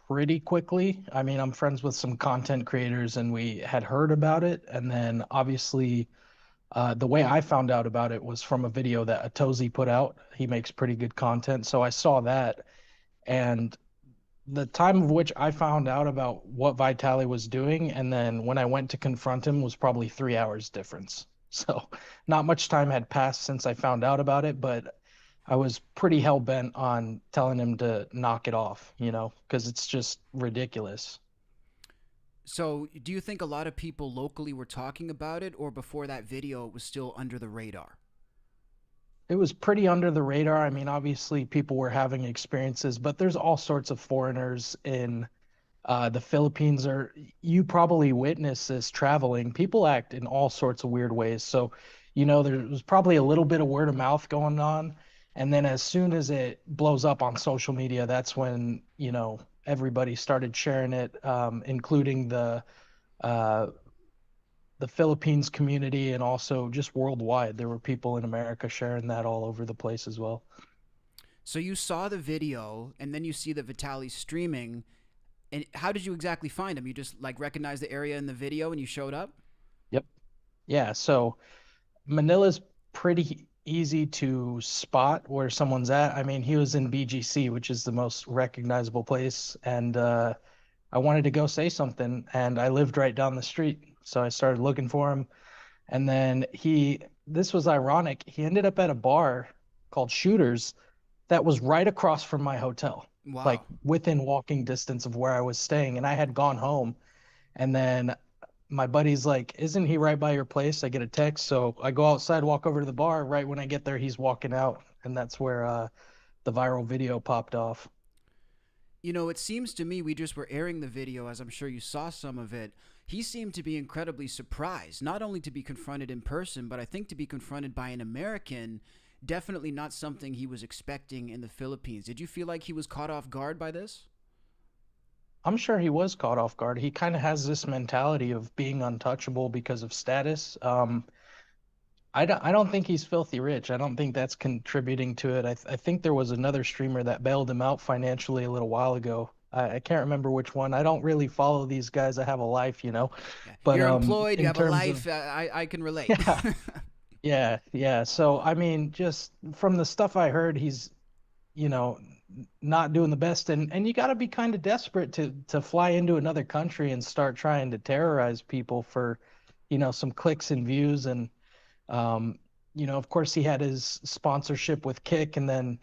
pretty quickly. I mean, I'm friends with some content creators, and we had heard about it. And then obviously, the way I found out about it was from a video that Atozi put out. He makes pretty good content. So I saw that. And the time of which I found out about what Vitaly was doing, and then when I went to confront him, was probably 3 hours difference. So not much time had passed since I found out about it, but I was pretty hell bent on telling him to knock it off, you know, because it's just ridiculous. So do you think a lot of people locally were talking about it, or before that video it was still under the radar? It was pretty under the radar. I mean, obviously people were having experiences, but there's all sorts of foreigners in the Philippines, or you probably witness this traveling. People act in all sorts of weird ways. So, you know, there was probably a little bit of word of mouth going on. And then as soon as it blows up on social media, that's when, you know, everybody started sharing it, including uh, the Philippines community and also just worldwide. There were people in America sharing that all over the place as well. So you saw the video, and then you see that Vitaly's streaming. And how did you exactly find him? You just like recognized the area in the video and you showed up? Yep. Yeah. So Manila's pretty easy to spot where someone's at. I mean, he was in BGC, which is the most recognizable place. And I wanted to go say something, and I lived right down the street. So I started looking for him. And then this was ironic. He ended up at a bar called Shooters that was right across from my hotel. Wow. Like within walking distance of where I was staying. And I had gone home. And then my buddy's like, "Isn't he right by your place?" I get a text. So I go outside, walk over to the bar. Right when I get there, he's walking out. And that's where the viral video popped off. You know, it seems to me, we just were airing the video, as I'm sure you saw some of it. He seemed to be incredibly surprised, not only to be confronted in person, but I think to be confronted by an American. Definitely not something he was expecting in the Philippines. Did you feel like he was caught off guard by this? I'm sure he was caught off guard. He kind of has this mentality of being untouchable because of status. I don't think he's filthy rich. I don't think that's contributing to it. I think there was another streamer that bailed him out financially a little while ago. I can't remember which one. I don't really follow these guys. I have a life, you know. But you're employed, you in have a terms life. of- I can relate. Yeah, yeah. So I mean, just from the stuff I heard, he's, you know, not doing the best. And you got to be kind of desperate to fly into another country and start trying to terrorize people for, some clicks and views. And, of course, he had his sponsorship with Kick. And then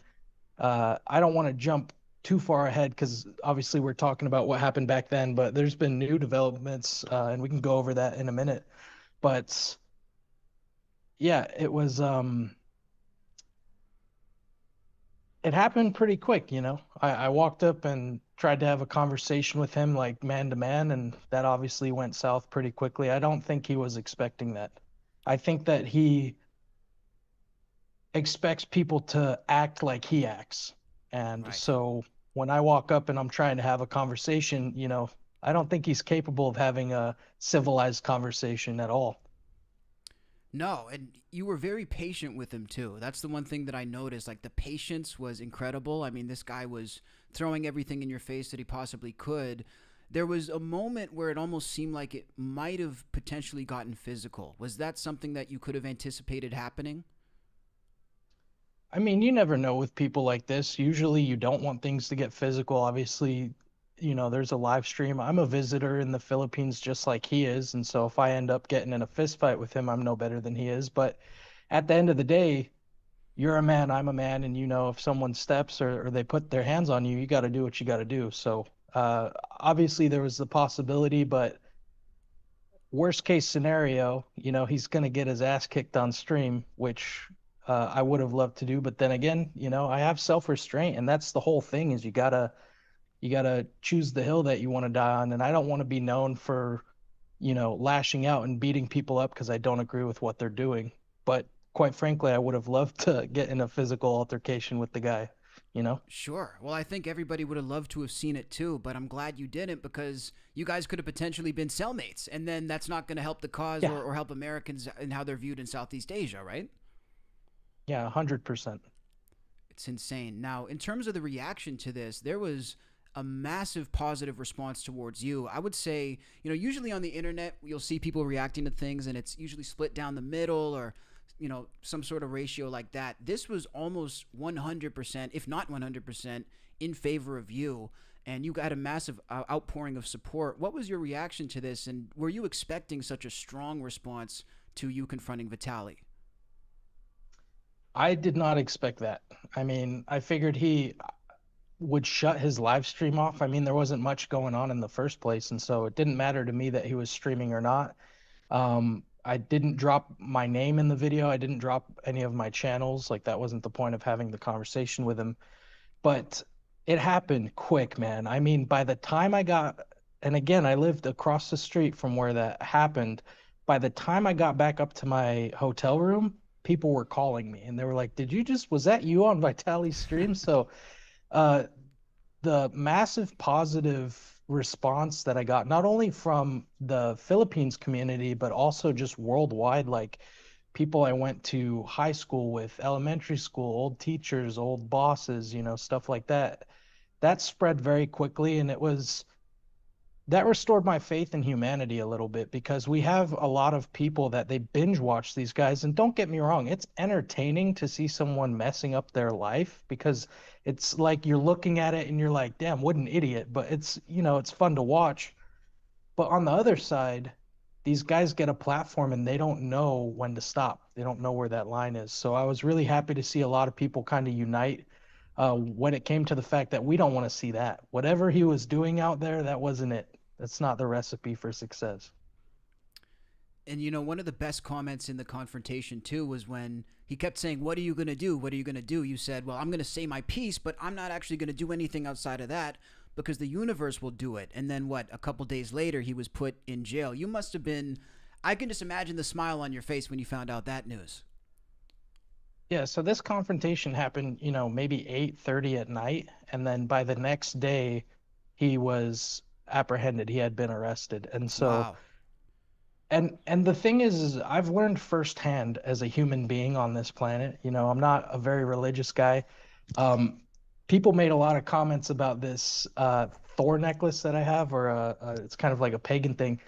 I don't want to jump too far ahead because obviously we're talking about what happened back then, but there's been new developments, and we can go over that in a minute. But yeah, it was it happened pretty quick. I walked up and tried to have a conversation with him like man to man, and that obviously went south pretty quickly. I don't think he was expecting that. I think that he expects people to act like he acts. And so when I walk up and I'm trying to have a conversation, I don't think he's capable of having a civilized conversation at all. No, and you were very patient with him too. That's the one thing that I noticed. Like, the patience was incredible. I mean, this guy was throwing everything in your face that he possibly could. There was a moment where it almost seemed like it might have potentially gotten physical. Was that something that you could have anticipated happening? I mean, you never know with people like this. Usually you don't want things to get physical. Obviously, there's a live stream. I'm a visitor in the Philippines just like he is. And so if I end up getting in a fist fight with him, I'm no better than he is. But at the end of the day, you're a man, I'm a man. And if someone steps or they put their hands on you, you got to do what you got to do. So obviously there was the possibility, but worst case scenario, he's going to get his ass kicked on stream, which I would have loved to do. But then again, I have self-restraint, and that's the whole thing is you gotta choose the hill that you want to die on. And I don't want to be known for, lashing out and beating people up because I don't agree with what they're doing. But quite frankly, I would have loved to get in a physical altercation with the guy, Sure. Well, I think everybody would have loved to have seen it too, but I'm glad you didn't, because you guys could have potentially been cellmates, and then that's not going to help the cause or help Americans and how they're viewed in Southeast Asia, right? Yeah, 100%. It's insane. Now, in terms of the reaction to this, there was a massive positive response towards you. I would say, usually on the internet, you'll see people reacting to things and it's usually split down the middle or, some sort of ratio like that. This was almost 100%, if not 100%, in favor of you. And you got a massive outpouring of support. What was your reaction to this? And were you expecting such a strong response to you confronting Vitaly? I did not expect that. I mean, I figured he would shut his live stream off. I mean, there wasn't much going on in the first place, and so it didn't matter to me that he was streaming or not. I didn't drop my name in the video. I didn't drop any of my channels. Like, that wasn't the point of having the conversation with him. But it happened quick, man. I mean, by the time I got, and again, I lived across the street from where that happened. By the time I got back up to my hotel room, people were calling me and they were like, was that you on Vitaly's stream? So the massive positive response that I got, not only from the Philippines community, but also just worldwide, like people I went to high school with, elementary school, old teachers, old bosses, stuff like that, that spread very quickly. And that restored my faith in humanity a little bit, because we have a lot of people that they binge watch these guys. And don't get me wrong, it's entertaining to see someone messing up their life, because it's like you're looking at it and you're like, damn, what an idiot. But it's, it's fun to watch. But on the other side, these guys get a platform and they don't know when to stop. They don't know where that line is. So I was really happy to see a lot of people kind of unite when it came to the fact that we don't want to see that. Whatever he was doing out there, that wasn't it. That's not the recipe for success. And one of the best comments in the confrontation too was when he kept saying, "What are you going to do? What are you going to do?" You said, "Well, I'm going to say my piece, but I'm not actually going to do anything outside of that because the universe will do it." And then a couple days later, he was put in jail. You must have been, I can just imagine the smile on your face when you found out that news. Yeah, so this confrontation happened, maybe 8:30 at night. And then by the next day, he was apprehended. He had been arrested. And so, wow. And the thing is I've learned firsthand as a human being on this planet, I'm not a very religious guy. People made a lot of comments about this Thor necklace that I have, or it's kind of like a pagan thing.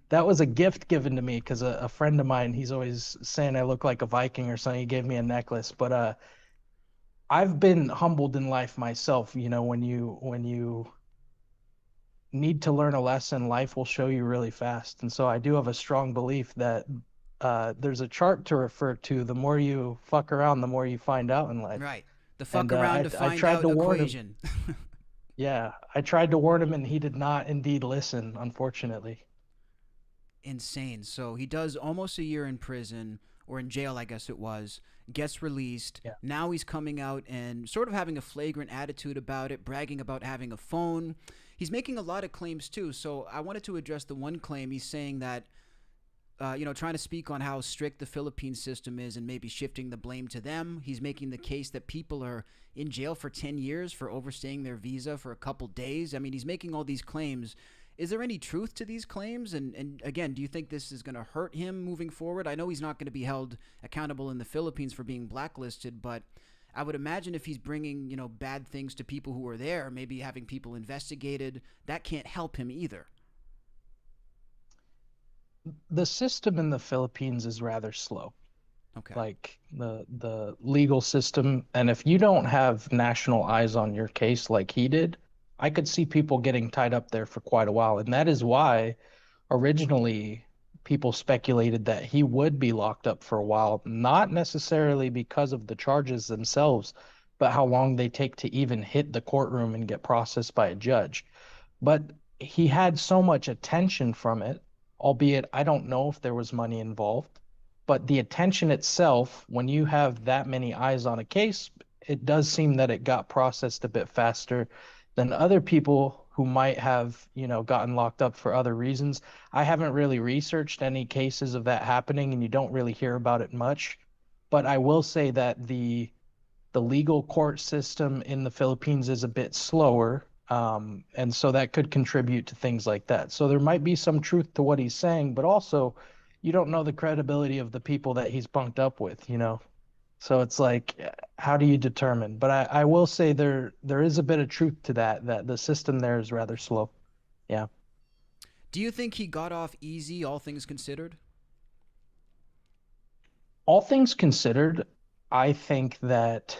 That was a gift given to me because a friend of mine, he's always saying I look like a Viking or something. He gave me a necklace, but I've been humbled in life myself. You know, when you need to learn a lesson, life will show you really fast. And so I do have a strong belief that there's a chart to refer to. The more you fuck around, the more you find out in life. Right. The fuck And around to I find tried out to warn him. equation. Yeah, I tried to warn him, and he did not indeed listen, unfortunately. Insane. So he does almost a year in prison, or in jail, I guess it was, gets released. Yeah. Now he's coming out and sort of having a flagrant attitude about it, bragging about having a phone. He's making a lot of claims too. So I wanted to address the one claim. He's saying that, trying to speak on how strict the Philippine system is and maybe shifting the blame to them. He's making the case that people are in jail for 10 years for overstaying their visa for a couple days. I mean, he's making all these claims. Is there any truth to these claims? And again, do you think this is going to hurt him moving forward? I know he's not going to be held accountable in the Philippines for being blacklisted, but I would imagine if he's bringing, bad things to people who are there, maybe having people investigated, that can't help him either. The system in the Philippines is rather slow. Okay. Like the legal system, and if you don't have national eyes on your case like he did, I could see people getting tied up there for quite a while. And that is why originally people speculated that he would be locked up for a while, not necessarily because of the charges themselves, but how long they take to even hit the courtroom and get processed by a judge. But he had so much attention from it, albeit I don't know if there was money involved. But the attention itself, when you have that many eyes on a case, it does seem that it got processed a bit faster than other people who might have, gotten locked up for other reasons. I haven't really researched any cases of that happening, and you don't really hear about it much. But I will say that the legal court system in the Philippines is a bit slower, and so that could contribute to things like that. So there might be some truth to what he's saying, but also you don't know the credibility of the people that he's bunked up with. So it's like, how do you determine? But I will say there is a bit of truth to that the system there is rather slow. Yeah. Do you think he got off easy, all things considered? All things considered, I think that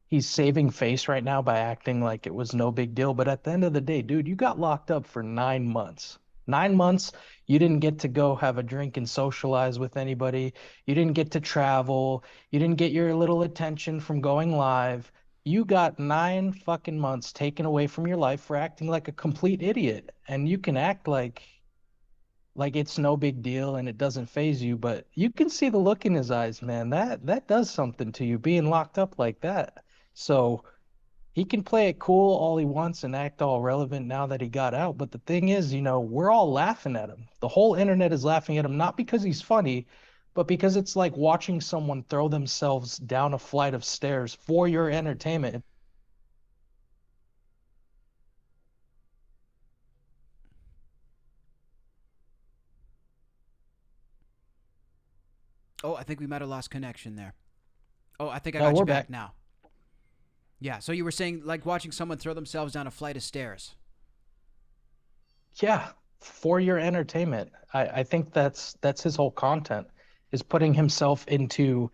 he's saving face right now by acting like it was no big deal. But at the end of the day, dude, you got locked up for 9 months. 9 months, you didn't get to go have a drink and socialize with anybody. You didn't get to travel. You didn't get your little attention from going live. You got 9 fucking months taken away from your life for acting like a complete idiot. And you can act like it's no big deal and it doesn't faze you, but you can see the look in his eyes, man. That does something to you, being locked up like that. So he can play it cool all he wants and act all relevant now that he got out. But the thing is, we're all laughing at him. The whole internet is laughing at him, not because he's funny, but because it's like watching someone throw themselves down a flight of stairs for your entertainment. Oh, I think we might have lost connection there. Oh, I think I No, got you we're back back. now. Yeah, so you were saying like watching someone throw themselves down a flight of stairs. Yeah, for your entertainment. I think that's his whole content, is putting himself into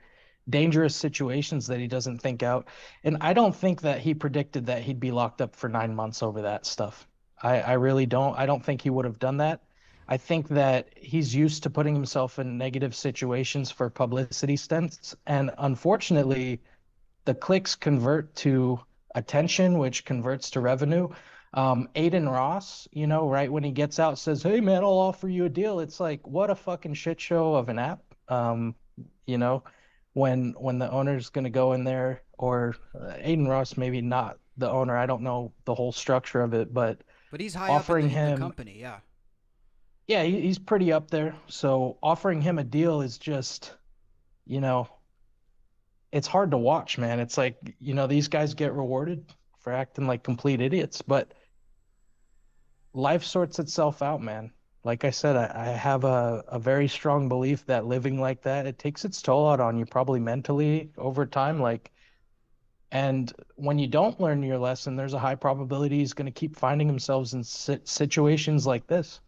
dangerous situations that he doesn't think out. And I don't think that he predicted that he'd be locked up for 9 months over that stuff. I really don't. I don't think he would have done that. I think that he's used to putting himself in negative situations for publicity stunts. And unfortunately, the clicks convert to attention, which converts to revenue. Aiden Ross, right when he gets out, says, "Hey man, I'll offer you a deal." It's like, what a fucking shit show of an app. You know, when the owner's gonna go in there, or Aiden Ross, maybe not the owner. I don't know the whole structure of it, but he's high offering up in the him company, yeah. Yeah, he's pretty up there. So offering him a deal is just, it's hard to watch, man. It's like, these guys get rewarded for acting like complete idiots, but life sorts itself out, man. Like I said, I have a very strong belief that living like that, it takes its toll out on you, probably mentally over time. And when you don't learn your lesson, there's a high probability he's going to keep finding himself in situations like this.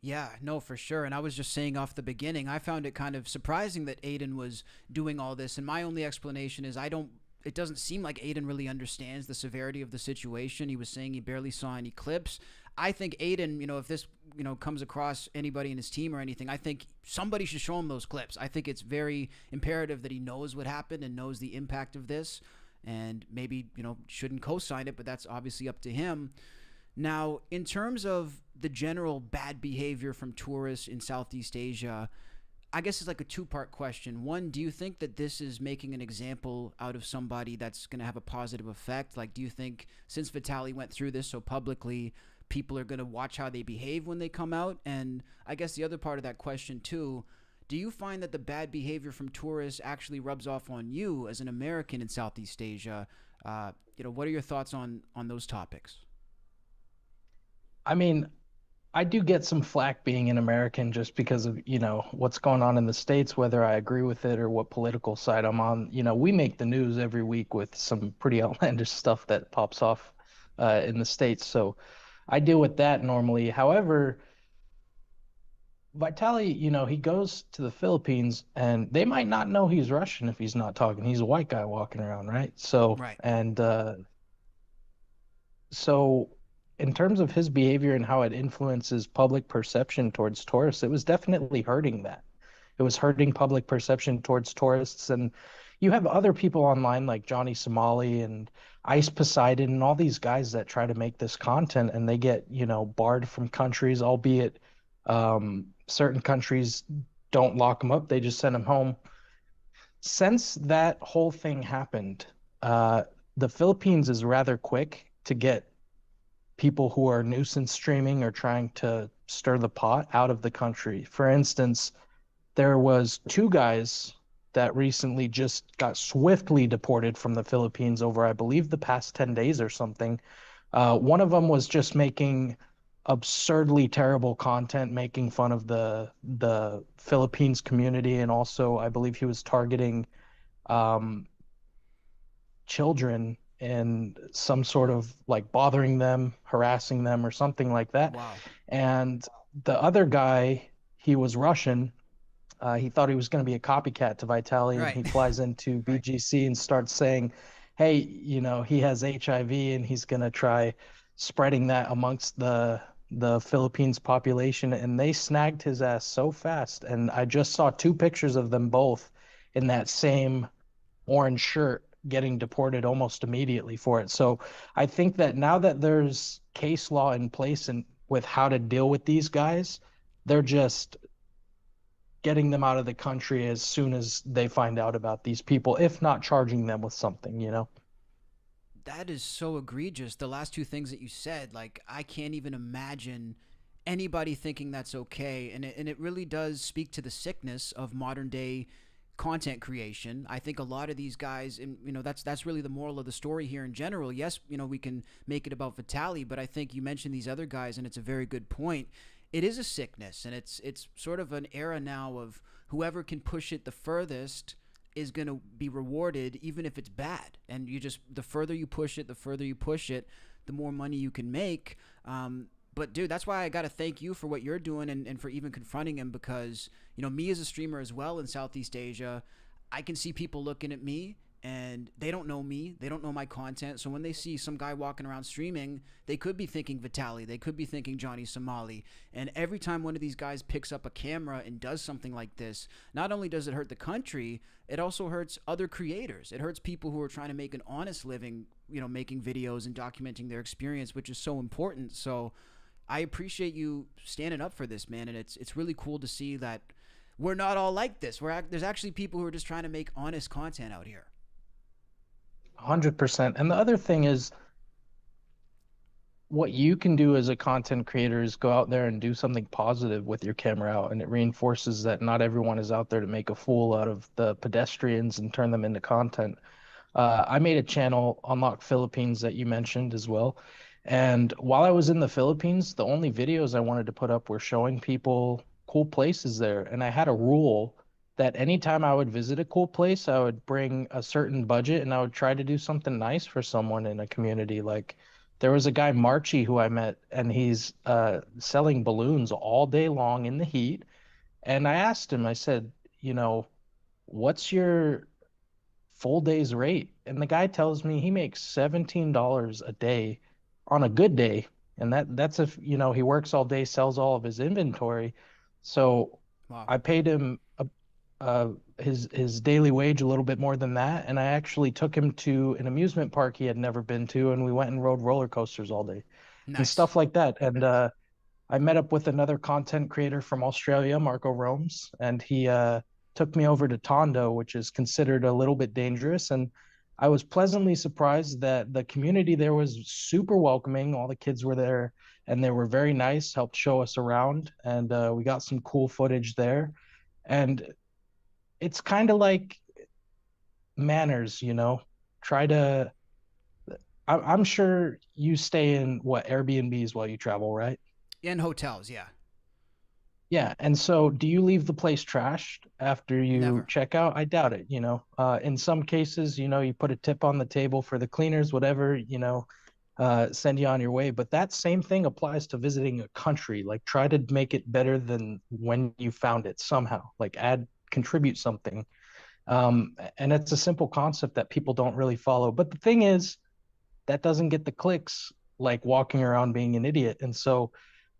Yeah, no, for sure. And I was just saying off the beginning, I found it kind of surprising that Aiden was doing all this. And my only explanation is it doesn't seem like Aiden really understands the severity of the situation. He was saying he barely saw any clips. I think Aiden, if this, comes across anybody in his team or anything, I think somebody should show him those clips. I think it's very imperative that he knows what happened and knows the impact of this, and maybe, shouldn't co-sign it, but that's obviously up to him. Now, in terms of the general bad behavior from tourists in Southeast Asia, I guess it's like a two-part question. One, do you think that this is making an example out of somebody that's going to have a positive effect? Like, do you think since Vitaly went through this so publicly, people are going to watch how they behave when they come out? And I guess the other part of that question, too, do you find that the bad behavior from tourists actually rubs off on you as an American in Southeast Asia? What are your thoughts on those topics? I mean, I do get some flack being an American just because of, what's going on in the States, whether I agree with it or what political side I'm on. We make the news every week with some pretty outlandish stuff that pops off in the States. So I deal with that normally. However, Vitaly, he goes to the Philippines and they might not know he's Russian if he's not talking. He's a white guy walking around, right? So, Right. And so in terms of his behavior and how it influences public perception towards tourists, it was definitely hurting that. It was hurting public perception towards tourists. And you have other people online like Johnny Somali and Ice Poseidon and all these guys that try to make this content, and they get, barred from countries, albeit certain countries don't lock them up. They just send them home. Since that whole thing happened, the Philippines is rather quick to get people who are nuisance streaming or trying to stir the pot out of the country. For instance, there was 2 guys that recently just got swiftly deported from the Philippines over, I believe, the past 10 days or something. One of them was just making absurdly terrible content, making fun of the Philippines community, and also I believe he was targeting children and some sort of like bothering them, harassing them, or something like that. Wow. And the other guy, he was Russian. He thought he was going to be a copycat to Vitaly, Right. and he flies into BGC and starts saying, hey, he has HIV and he's going to try spreading that amongst the Philippines population. And they snagged his ass so fast. And I just saw 2 pictures of them both in that same orange shirt getting deported almost immediately for it. So I think that now that there's case law in place and with how to deal with these guys, they're just getting them out of the country as soon as they find out about these people, if not charging them with something, That is so egregious. The last 2 things that you said, like, I can't even imagine anybody thinking that's okay. And it really does speak to the sickness of modern day content creation. I think a lot of these guys, and that's really the moral of the story here in general. Yes, we can make it about Vitaly, but I think you mentioned these other guys, and it's a very good point. It is a sickness, and it's sort of an era now of whoever can push it the furthest is going to be rewarded, even if it's bad. And the further you push it, the more money you can make. But dude, that's why I got to thank you for what you're doing and for even confronting him, because, me as a streamer as well in Southeast Asia, I can see people looking at me and they don't know me. They don't know my content. So when they see some guy walking around streaming, they could be thinking Vitaly. They could be thinking Johnny Somali. And every time one of these guys picks up a camera and does something like this, not only does it hurt the country, it also hurts other creators. It hurts people who are trying to make an honest living, making videos and documenting their experience, which is so important. So I appreciate you standing up for this, man. And it's really cool to see that we're not all like this. There's actually people who are just trying to make honest content out here. 100%. And the other thing is, what you can do as a content creator is go out there and do something positive with your camera out, and it reinforces that not everyone is out there to make a fool out of the pedestrians and turn them into content. I made a channel, Unlock Philippines, that you mentioned as well. And while I was in the Philippines, the only videos I wanted to put up were showing people cool places there. And I had a rule that anytime I would visit a cool place, I would bring a certain budget and I would try to do something nice for someone in a community. Like, There was a guy, Marchie, who I met, and he's selling balloons all day long in the heat. And I asked him, I said, you know, what's your full day's rate? And the guy tells me he makes $17 a day on a good day. And that's if, he works all day, sells all of his inventory. So Wow. I paid him his daily wage a little bit more than that, and I actually took him to an amusement park he had never been to, and we went and rode roller coasters all day and Nice. stuff like that. And I met up with another content creator from Australia, Marco Romes, and he took me over to Tondo, which is considered a little bit dangerous. And I was pleasantly surprised that the community there was super welcoming. All the kids were there and they were very nice, helped show us around, and we got some cool footage there. And it's kind of like manners, Try to. I'm sure you stay in what Airbnbs while you travel, right? In hotels, yeah. Yeah, and so do you leave the place trashed after you Never. check out? I doubt it, In some cases, you put a tip on the table for the cleaners, whatever, send you on your way. But that same thing applies to visiting a country. Like, try to make it better than when you found it somehow. Like, contribute something. And it's a simple concept that people don't really follow. But the thing is, that doesn't get the clicks like walking around being an idiot. And so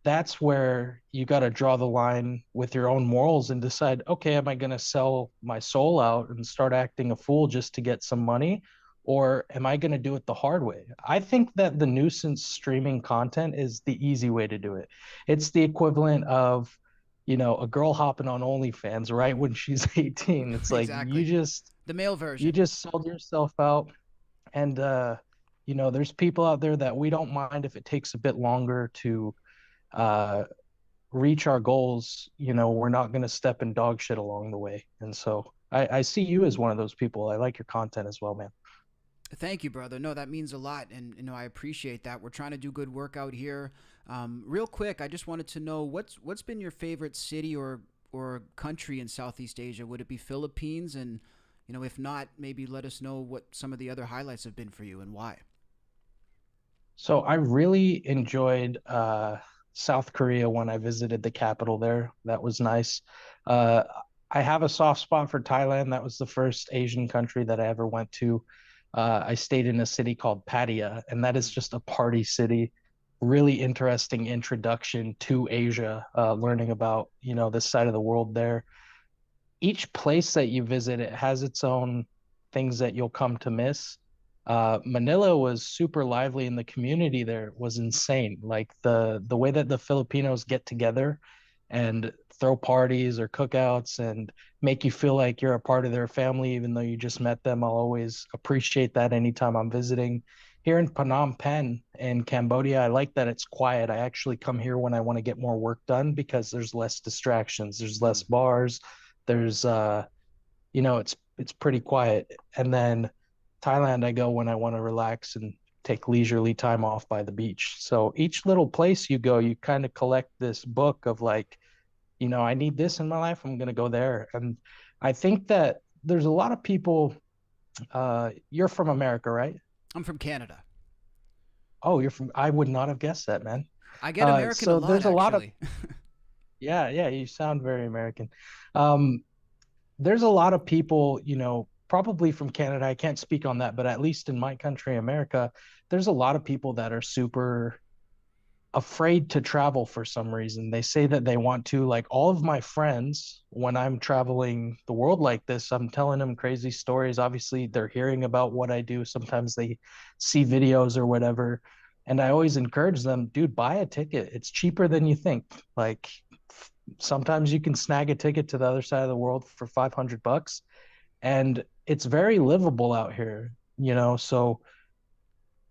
that's where you got to draw the line with your own morals and decide, okay, am I going to sell my soul out and start acting a fool just to get some money? Or am I going to do it the hard way? I think that the nuisance streaming content is the easy way to do it. It's the equivalent of, a girl hopping on OnlyFans right when she's 18. It's like Exactly. The male version. you just sold yourself out. And there's people out there that we don't mind if it takes a bit longer to reach our goals. We're not going to step in dog shit along the way. And so I see you as one of those people. I like your content as well, man. Thank you, brother. No, that means a lot, and I appreciate that. We're trying to do good work out here. Real quick, I just wanted to know what's been your favorite city or country in Southeast Asia? Would it be Philippines? And if not, maybe let us know what some of the other highlights have been for you and why. So I really enjoyed South Korea when I visited the capital there. That was nice. Uh, I have a soft spot for Thailand. That was the first Asian country that I ever went to. I stayed in a city called Pattaya, and that is just a party city. Really interesting introduction to Asia, learning about, this side of the world there. Each place that you visit, it has its own things that you'll come to miss. Manila was super lively, and the community there was insane. Like the way that the Filipinos get together and throw parties or cookouts and make you feel like you're a part of their family, even though you just met them. I'll always appreciate that anytime I'm visiting. Here in Phnom Penh in Cambodia, I like that it's quiet. I actually come here when I want to get more work done because there's less distractions, there's less bars, there's it's pretty quiet. And then Thailand, I go when I want to relax and take leisurely time off by the beach. So each little place you go, you kind of collect this book of like, I need this in my life, I'm going to go there. And I think that there's a lot of people, you're from America, right? I'm from Canada. Oh, I would not have guessed that, man. I get American so a lot, there's a lot of, actually. yeah, you sound very American. There's a lot of people, probably from Canada. I can't speak on that, but at least in my country, America, there's a lot of people that are super afraid to travel for some reason. They say that they want to. Like, all of my friends, when I'm traveling the world like this, I'm telling them crazy stories. Obviously, they're hearing about what I do. Sometimes they see videos or whatever. And I always encourage them, dude, buy a ticket. It's cheaper than you think. Like, sometimes you can snag a ticket to the other side of the world for $500, and it's very livable out here, so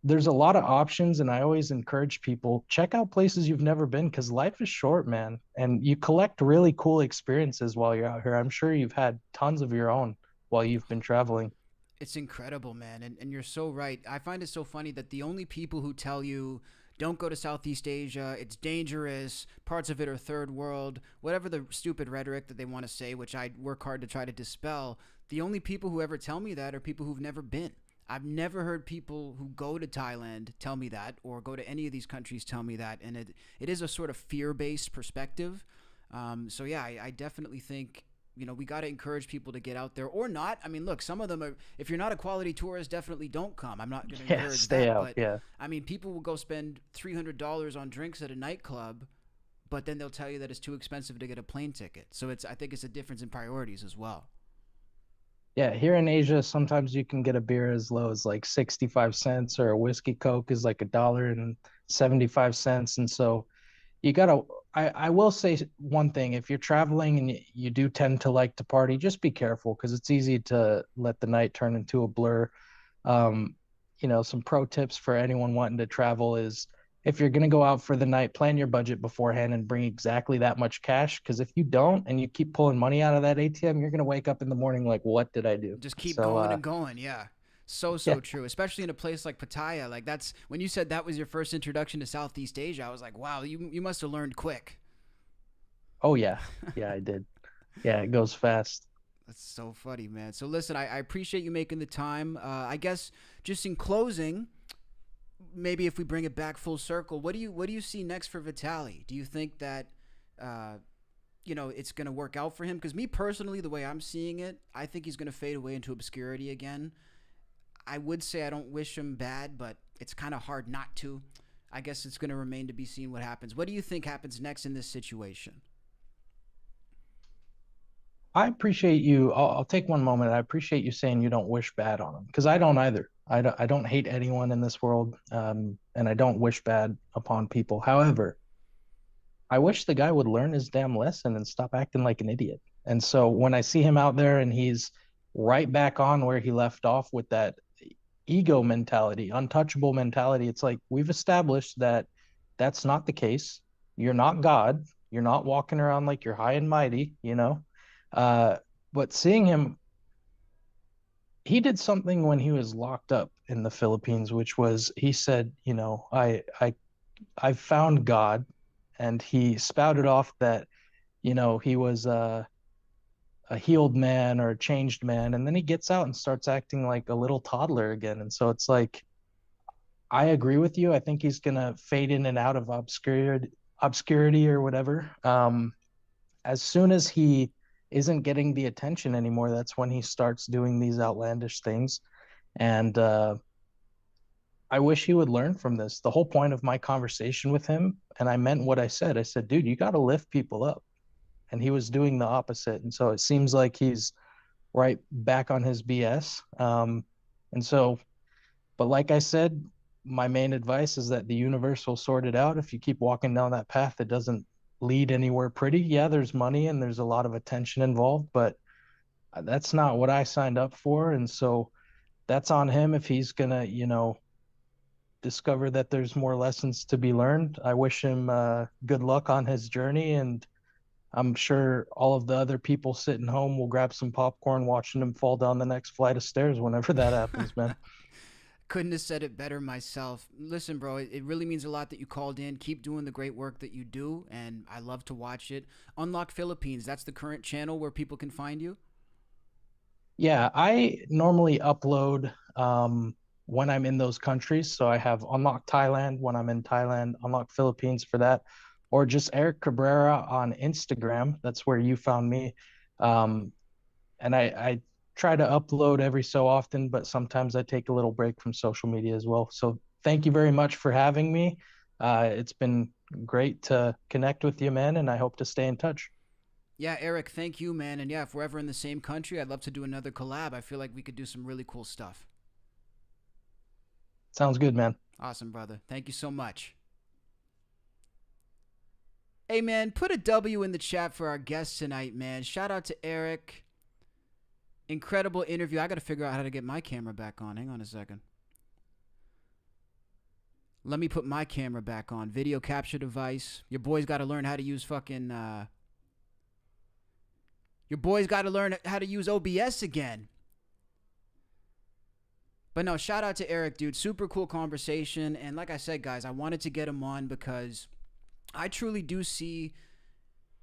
there's a lot of options. And I always encourage people, check out places you've never been, because life is short, man, and you collect really cool experiences while you're out here. I'm sure you've had tons of your own while you've been traveling. It's incredible, man. And you're so right. I find it so funny that the only people who tell you don't go to Southeast Asia, it's dangerous, parts of it are third world, whatever the stupid rhetoric that they want to say, which I work hard to try to dispel, the only people who ever tell me that are people who've never been. I've never heard people who go to Thailand tell me that, or go to any of these countries tell me that, and it is a sort of fear-based perspective. So yeah, I definitely think, you know, we got to encourage people to get out there, or not. I mean, look, some of them are, if you're not a quality tourist, definitely don't come. I'm not going to encourage stay that, out, but yeah. I mean, people will go spend $300 on drinks at a nightclub, but then they'll tell you that it's too expensive to get a plane ticket. So I think it's a difference in priorities as well. Yeah, here in Asia, sometimes you can get a beer as low as like 65 cents, or a whiskey Coke is like $1.75. And so you gotta, I will say one thing: if you're traveling and you do tend to like to party, just be careful, because it's easy to let the night turn into a blur. You know, some pro tips for anyone wanting to travel is, if you're gonna go out for the night, plan your budget beforehand and bring exactly that much cash. Because if you don't and you keep pulling money out of that ATM, you're gonna wake up in the morning like, what did I do? Just keep So, going and going. Yeah. So yeah. true, especially in a place like Pattaya. Like, that's when you said that was your first introduction to Southeast Asia. I was like, wow, you must have learned quick. Oh yeah, yeah, I did. Yeah, it goes fast. That's so funny, man. So listen, I appreciate you making the time. I guess just in closing, maybe if we bring it back full circle, what do you see next for Vitaly? Do you think that you know, it's going to work out for him? Because me personally, the way I'm seeing it, I think he's going to fade away into obscurity again. I would say I don't wish him bad, but it's kind of hard not to. I guess it's going to remain to be seen what happens. What do you think happens next in this situation? I appreciate you. I'll take one moment. I appreciate you saying you don't wish bad on him, because I don't either. I don't hate anyone in this world, and I don't wish bad upon people. However, I wish the guy would learn his damn lesson and stop acting like an idiot. And so when I see him out there and he's right back on where he left off with that ego mentality, untouchable mentality, it's like, we've established that that's not the case. You're not God. You're not walking around like you're high and mighty, you know? But seeing him, he did something when he was locked up in the Philippines, which was, he said, you know, I found God. And he spouted off that, you know, he was a healed man or a changed man. And then he gets out and starts acting like a little toddler again. And so it's like, I agree with you. I think he's going to fade in and out of obscurity or whatever. As soon as he isn't getting the attention anymore, that's when he starts doing these outlandish things. And I wish he would learn from this. The whole point of my conversation with him, and I meant what I said, dude, you got to lift people up. And he was doing the opposite. And so it seems like he's right back on his BS. And so, but like I said, my main advice is that the universe will sort it out. If you keep walking down that path that doesn't lead anywhere pretty, yeah, there's money and there's a lot of attention involved, but that's not what I signed up for. And so that's on him if he's going to, you know, discover that there's more lessons to be learned. I wish him good luck on his journey, and I'm sure all of the other people sitting home will grab some popcorn watching him fall down the next flight of stairs whenever that happens, man. Couldn't have said it better myself. Listen, bro, it really means a lot that you called in. Keep doing the great work that you do, and I love to watch it. Unlock Philippines, that's the current channel where people can find you? Yeah, I normally upload when I'm in those countries. So I have Unlock Thailand when I'm in Thailand, Unlock Philippines for that, or just Eric Cabrera on Instagram. That's where you found me. And I try to upload every so often, but sometimes I take a little break from social media as well. So thank you very much for having me. It's been great to connect with you, man, and I hope to stay in touch. Yeah, Eric, thank you, man. And yeah, if we're ever in the same country, I'd love to do another collab. I feel like we could do some really cool stuff. Sounds good, man. Awesome, brother. Thank you so much. Hey, man, put a W in the chat for our guest tonight, man. Shout out to Eric. Incredible interview. I got to figure out how to get my camera back on. Hang on a second. Let me put my camera back on. Video capture device. Your boy's got to learn how to use fucking... Your boy's got to learn how to use OBS again. But no, shout out to Eric, dude. Super cool conversation. And like I said, guys, I wanted to get him on because I truly do see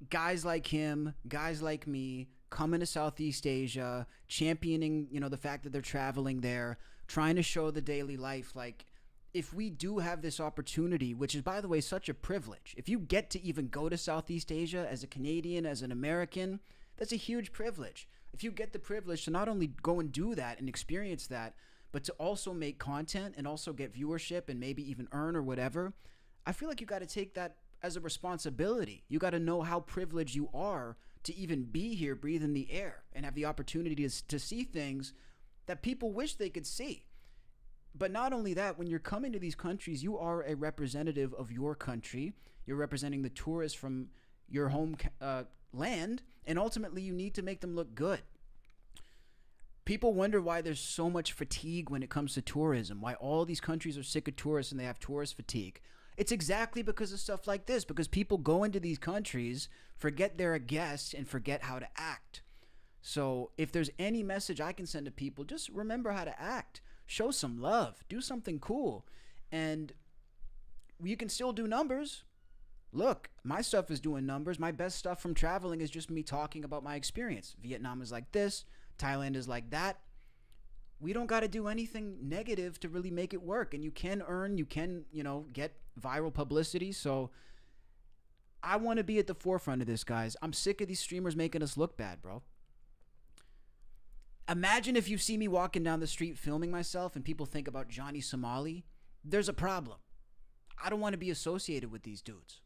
guys like him, guys like me, coming to Southeast Asia, championing, you know, the fact that they're traveling there, trying to show the daily life. Like, if we do have this opportunity, which is, by the way, such a privilege, if you get to even go to Southeast Asia as a Canadian, as an American, that's a huge privilege. If you get the privilege to not only go and do that and experience that, but to also make content and also get viewership and maybe even earn or whatever, I feel like you got to take that as a responsibility. You got to know how privileged you are to even be here, breathing the air, and have the opportunity to see things that people wish they could see. But not only that, when you're coming to these countries, you are a representative of your country. You're representing the tourists from your home land, and ultimately you need to make them look good. People wonder why there's so much fatigue when it comes to tourism, why all these countries are sick of tourists and they have tourist fatigue. It's exactly because of stuff like this, because people go into these countries, forget they're a guest, and forget how to act. So if there's any message I can send to people, just remember how to act. Show some love. Do something cool. And you can still do numbers. Look, my stuff is doing numbers. My best stuff from traveling is just me talking about my experience. Vietnam is like this. Thailand is like that. We don't got to do anything negative to really make it work. And you can earn, you can, get viral publicity. So I want to be at the forefront of this, guys. I'm sick of these streamers making us look bad, bro. Imagine if you see me walking down the street filming myself and people think about Johnny Somali. There's a problem. I don't want to be associated with these dudes.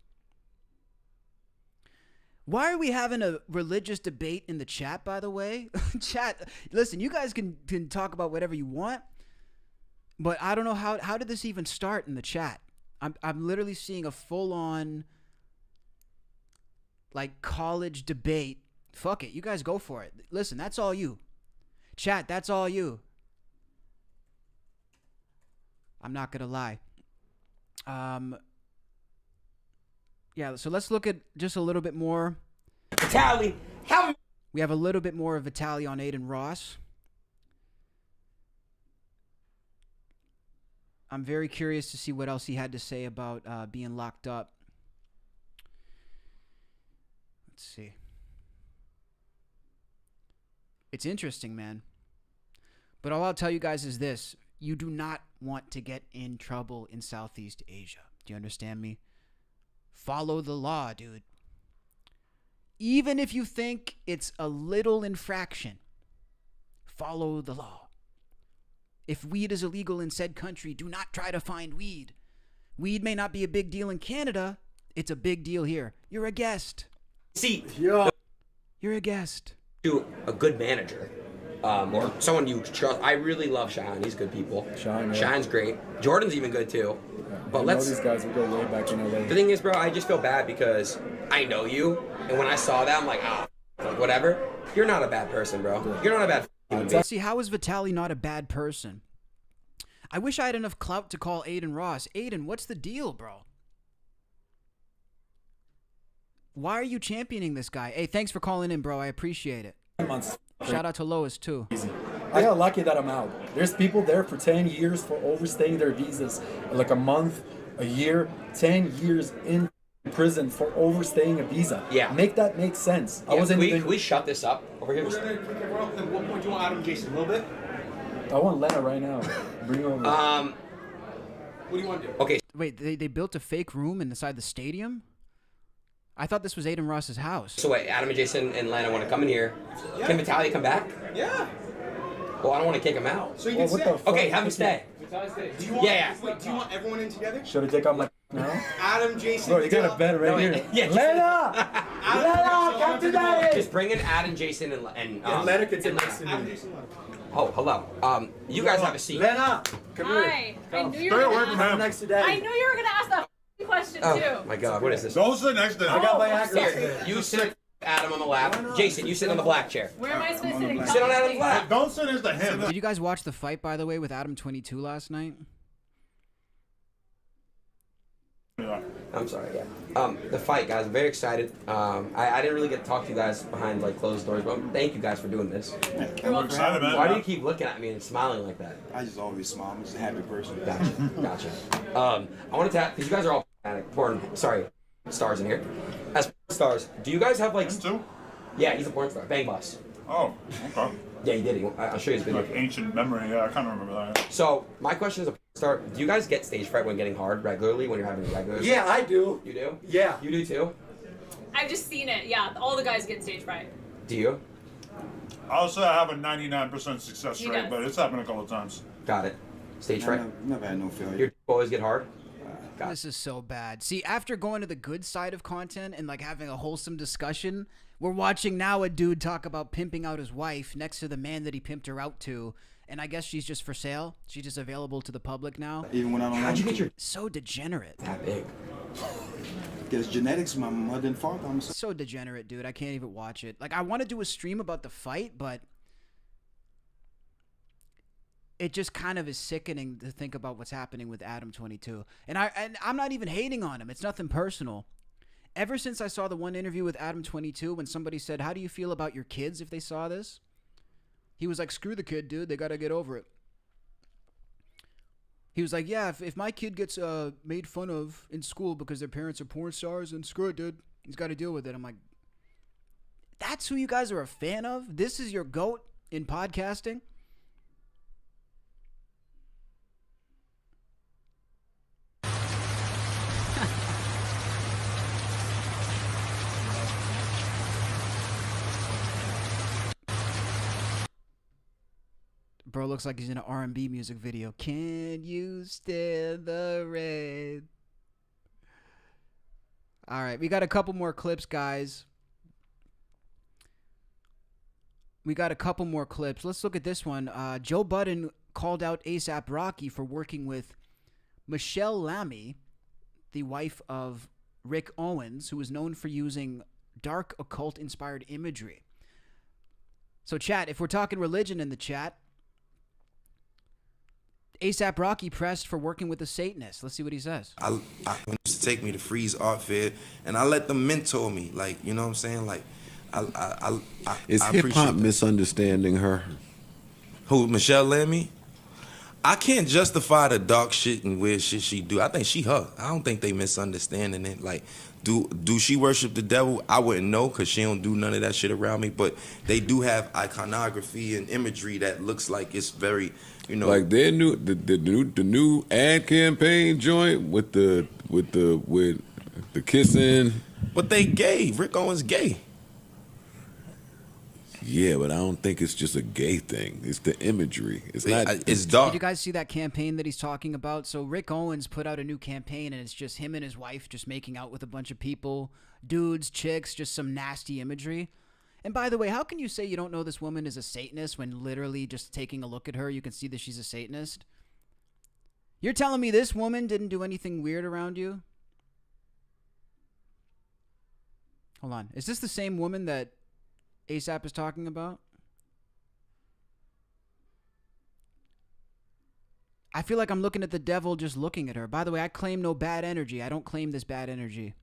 Why are we having a religious debate in the chat, by the way? Chat, listen, you guys can talk about whatever you want, but I don't know how did this even start in the chat? I'm literally seeing a full-on like college debate. Fuck it, you guys go for it. Listen, that's all you. Chat, that's all you. I'm not gonna lie. Yeah, so let's look at just a little bit more. Vitaly, we have a little bit more of Vitaly on Aiden Ross. I'm very curious to see what else he had to say about being locked up. Let's see. It's interesting, man. But all I'll tell you guys is this. You do not want to get in trouble in Southeast Asia. Do you understand me? Follow the law, dude. Even if you think it's a little infraction, follow the law. If weed is illegal in said country, do not try to find weed. Weed may not be a big deal in Canada. It's a big deal here. You're a guest. See, you're a guest. To a good manager, or someone you trust. I really love Shine. He's good people. Shine's great. Jordan's even good too. But I know these guys will go way back in LA. The thing is, bro, I just feel bad because I know you, and when I saw that, I'm like, whatever. You're not a bad person, bro. You're not a bad human being. See, how is Vitaly not a bad person? I wish I had enough clout to call Aiden Ross. Aiden, what's the deal, bro? Why are you championing this guy? Hey, thanks for calling in, bro. I appreciate it. Shout out to Lois, too. I got lucky that I'm out. There's people there for 10 years for overstaying their visas, like a month, a year, 10 years in prison for overstaying a visa. Yeah. Make that make sense. Yeah, can we shut this up over here? At what point do you want Adam Jason? A little bit? I want Lena right now. Bring her over. What do you want to do? Okay. Wait, they built a fake room inside the stadium? I thought this was Aiden Ross's house. So wait, Adam and Jason and Lana want to come in here. Yeah. Can Vitaly come back? Yeah. Well, I don't want to kick him out. So you can stay. Okay, have him stay. Do you want, Wait, do you want everyone in together? Should I take out my now? Adam, Jason, Bro, you got a bed right here. Yeah, Lena! Lena, come to daddy! Just bring in Adam, Jason, and Lena can take Lena. next to me. Oh, hello. You guys have a seat. Lena, come here. Hi. I knew you were gonna ask. Next to daddy. I knew you were gonna ask that question too. Oh my God, what is this? Go sit next to him. I got my access. Here, you sit Adam on the lap. Jason, you sit on the black chair. Where am I supposed to sit? Sit on Adam's lap. Don't sit next to him. Did you guys watch the fight, by the way, with Adam 22 last night? I'm sorry, yeah. The fight, guys, I'm very excited. I didn't really get to talk to you guys behind like closed doors, but thank you guys for doing this. I'm excited, man. Why do you keep looking at me and smiling like that? I just always smile. I'm just a happy person. Gotcha. I want to tap, because you guys are all porn stars in here. As porn stars, do you guys have like... Too? Yeah, he's a porn star. Bang Boss. Oh, okay. Yeah, he did. I'll show you his video. Like ancient memory. Yeah, I kind of remember that. So my question is, start. Do you guys get stage fright when getting hard regularly? When you're having regular? Yeah, I do. You do? Yeah. You do too? I've just seen it. Yeah, all the guys get stage fright. Do you? I'll say I have a 99% success He rate, does. but it's happened a couple of times. Got it. Stage fright. Never had no failure. Your always get hard. This is so bad. See, after going to the good side of content and like having a wholesome discussion, we're watching now a dude talk about pimping out his wife next to the man that he pimped her out to. And I guess she's just for sale. She's just available to the public now. Even when I don't How'd you get your so degenerate? That big. It's genetics, my mother and father. I'm So degenerate, dude. I can't even watch it. Like, I want to do a stream about the fight, but it just kind of is sickening to think about what's happening with Adam 22. And I'm not even hating on him. It's nothing personal. Ever since I saw the one interview with Adam 22, when somebody said, "How do you feel about your kids if they saw this?" He was like, "Screw the kid, dude. They got to get over it." He was like, "Yeah, if my kid gets made fun of in school because their parents are porn stars, then screw it, dude. He's got to deal with it." I'm like, that's who you guys are a fan of? This is your GOAT in podcasting? Bro looks like he's in an R&B music video. Can you stand the rain? All right, we got a couple more clips, guys. We got a couple more clips. Let's look at this one. Joe Budden called out A$AP Rocky for working with Michelle Lamy, the wife of Rick Owens, who is known for using dark occult-inspired imagery. So, chat, if we're talking religion in the chat, A$AP Rocky pressed for working with a Satanist. Let's see what he says. I used to take me to Freeze Art Fair, and I let them mentor me. Like, you know what I'm saying? Like, Is I hip hop appreciate that. misunderstanding her? Who, Michelle Lamy? I can't justify the dark shit and weird shit she do. I think she her. I don't think they misunderstanding it. Like, do she worship the devil? I wouldn't know because she don't do none of that shit around me. But they do have iconography and imagery that looks like it's very, you know, Like their the new ad campaign joint with the kissing. But they gay. Rick Owens gay. Yeah, but I don't think it's just a gay thing. It's the imagery. It's not. It's dark. Did you guys see that campaign that he's talking about? So Rick Owens put out a new campaign, and it's just him and his wife just making out with a bunch of people, dudes, chicks, just some nasty imagery. And by the way, how can you say you don't know this woman is a Satanist when literally just taking a look at her, you can see that she's a Satanist? You're telling me this woman didn't do anything weird around you? Hold on. Is this the same woman that A$AP is talking about? I feel like I'm looking at the devil just looking at her. By the way, I claim no bad energy. I don't claim this bad energy.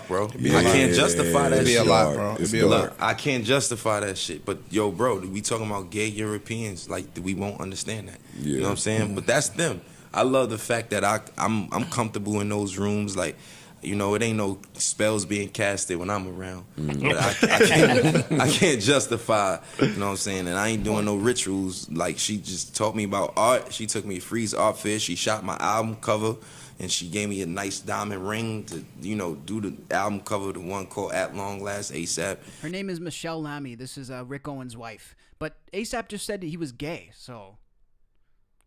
Bro, I can't justify that It'd be shit. a lot, bro. It'd be a lot. Look, I can't justify that shit. But yo, bro, we talking about gay Europeans, like we won't understand that. Yeah. You know what I'm saying? But that's them. I love the fact that I'm comfortable in those rooms. Like, you know, it ain't no spells being casted when I'm around. But I can't justify, you know what I'm saying? And I ain't doing no rituals. Like, she just taught me about art. She took me to Freeze Art Fair. She shot my album cover. And she gave me a nice diamond ring to, you know, do the album cover, the one called At Long Last, A$AP. Her name is Michelle Lamy. This is Rick Owens' wife. But A$AP just said that he was gay, so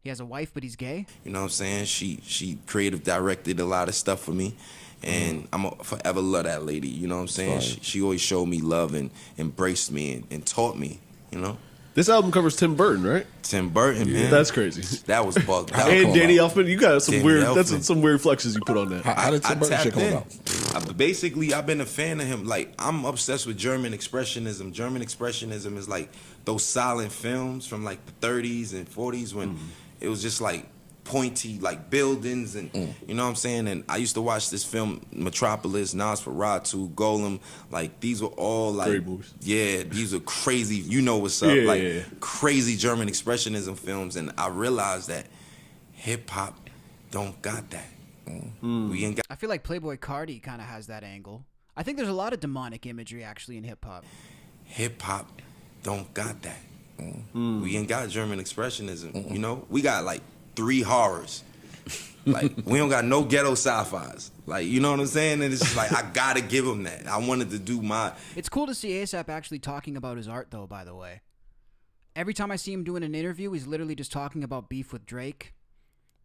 he has a wife, but he's gay? You know what I'm saying? She creative directed a lot of stuff for me. And I'm going to forever love that lady. You know what I'm saying? She always showed me love and embraced me and taught me, you know? This album covers Tim Burton, right? Tim Burton, man. That's crazy. That was bugged out. And Danny Elfman, you got some Danny weird. Elfman. That's some weird flexes you put on that. How did Tim Burton shit come about? Basically, I've been a fan of him. Like, I'm obsessed with German Expressionism. German Expressionism is like those silent films from like the 30s and 40s when it was just like pointy like buildings and you know what I'm saying. And I used to watch this film Metropolis, Nosferatu, Golem. Like these were all like these are crazy. You know what's up? Crazy German Expressionism films. And I realized that hip hop don't got that. We ain't got. I feel like Playboy Cardi kind of has that angle. I think there's a lot of demonic imagery actually in hip hop. Hip hop don't got that. We ain't got German expressionism. You know, we got like 3 horrors. Like, we don't got no ghetto sci-fis. Like, you know what I'm saying? And it's just like, I gotta give him that. I wanted to do my... It's cool to see ASAP actually talking about his art, though, by the way. Every time I see him doing an interview, he's literally just talking about beef with Drake.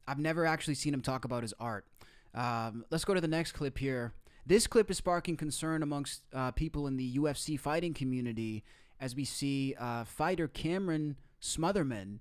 I've never actually seen him talk about his art. Let's go to the next clip here. This clip is sparking concern amongst people in the UFC fighting community as we see fighter Cameron Smotherman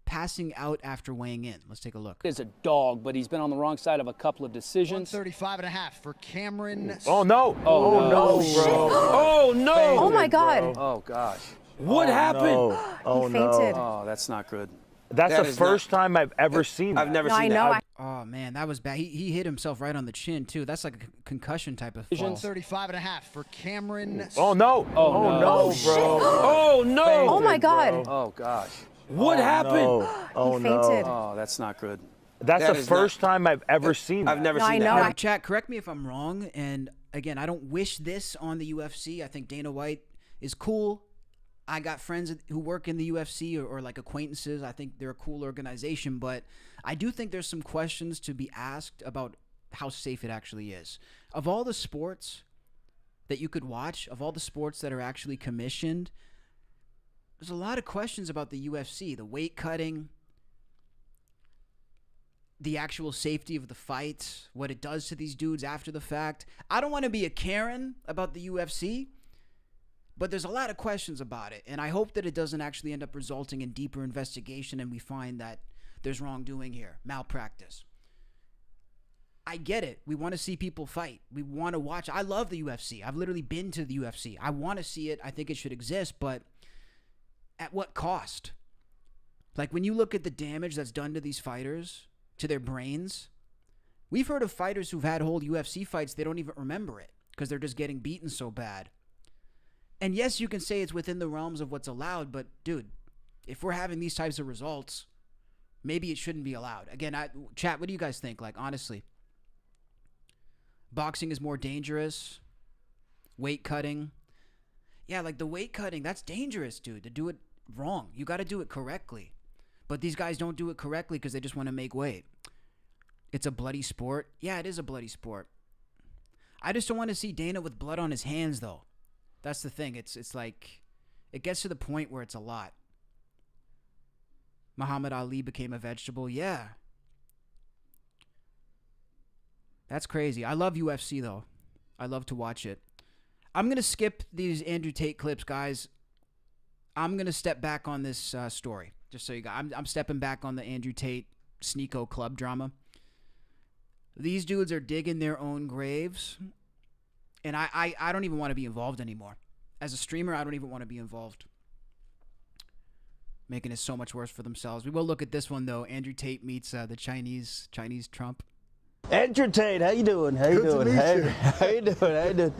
passing out after weighing in. Let's take a look. Is a dog, but he's been on the wrong side of a couple of decisions. 135.5 for Cameron. Oh no! Oh no, bro! Oh no! Oh my God! Oh gosh! What happened? No. Oh He fainted. Oh, that's not good. That's That the is first time I've ever seen I've that. never No, seen I know. that. Oh, man, that was bad. He hit himself right on the chin, too. That's like a concussion type of fall. 135.5 for Cameron. Oh no! Oh, no, shit. bro! Oh no! Oh my God! Oh gosh! What happened? No. Oh He fainted. Oh, that's not good. That's That the is first time I've ever seen that. I've never No, seen I that. know. Now, chat, correct me if I'm wrong. And again, I don't wish this on the UFC. I think Dana White is cool. I got friends who work in the UFC or like acquaintances. I think they're a cool organization. But I do think there's some questions to be asked about how safe it actually is. Of all the sports that you could watch, of all the sports that are actually commissioned, there's a lot of questions about the UFC. The weight cutting, the actual safety of the fight, what it does to these dudes after the fact. I don't want to be a Karen about the UFC, but there's a lot of questions about it, and I hope that it doesn't actually end up resulting in deeper investigation and we find that there's wrongdoing here, malpractice. I get it. We want to see people fight. We want to watch. I love the UFC. I've literally been to the UFC. I want to see it. I think it should exist, but at what cost? Like, when you look at the damage that's done to these fighters, to their brains, we've heard of fighters who've had whole UFC fights, they don't even remember it because they're just getting beaten so bad. And yes, you can say it's within the realms of what's allowed, but dude, if we're having these types of results, maybe it shouldn't be allowed. Again, chat, what do you guys think? Like, honestly, boxing is more dangerous. Weight cutting. Yeah, like the weight cutting, that's dangerous, dude, to do it wrong. You got to do it correctly. But these guys don't do it correctly because they just want to make weight. It's a bloody sport. Yeah, it is a bloody sport. I just don't want to see Dana with blood on his hands, though. That's the thing. It's like, it gets to the point where it's a lot. Muhammad Ali became a vegetable. Yeah. That's crazy. I love UFC, though. I love to watch it. I'm going to skip these Andrew Tate clips, guys. I'm going to step back on this story. Just so you guys, I'm stepping back on the Andrew Tate Sneeko club drama. These dudes are digging their own graves. And I don't even want to be involved anymore. As a streamer, I don't even want to be involved. Making it so much worse for themselves. We will look at this one, though. Andrew Tate meets the Chinese Trump. Andrew Tate, how you doing? How you doing? How you doing? How you doing?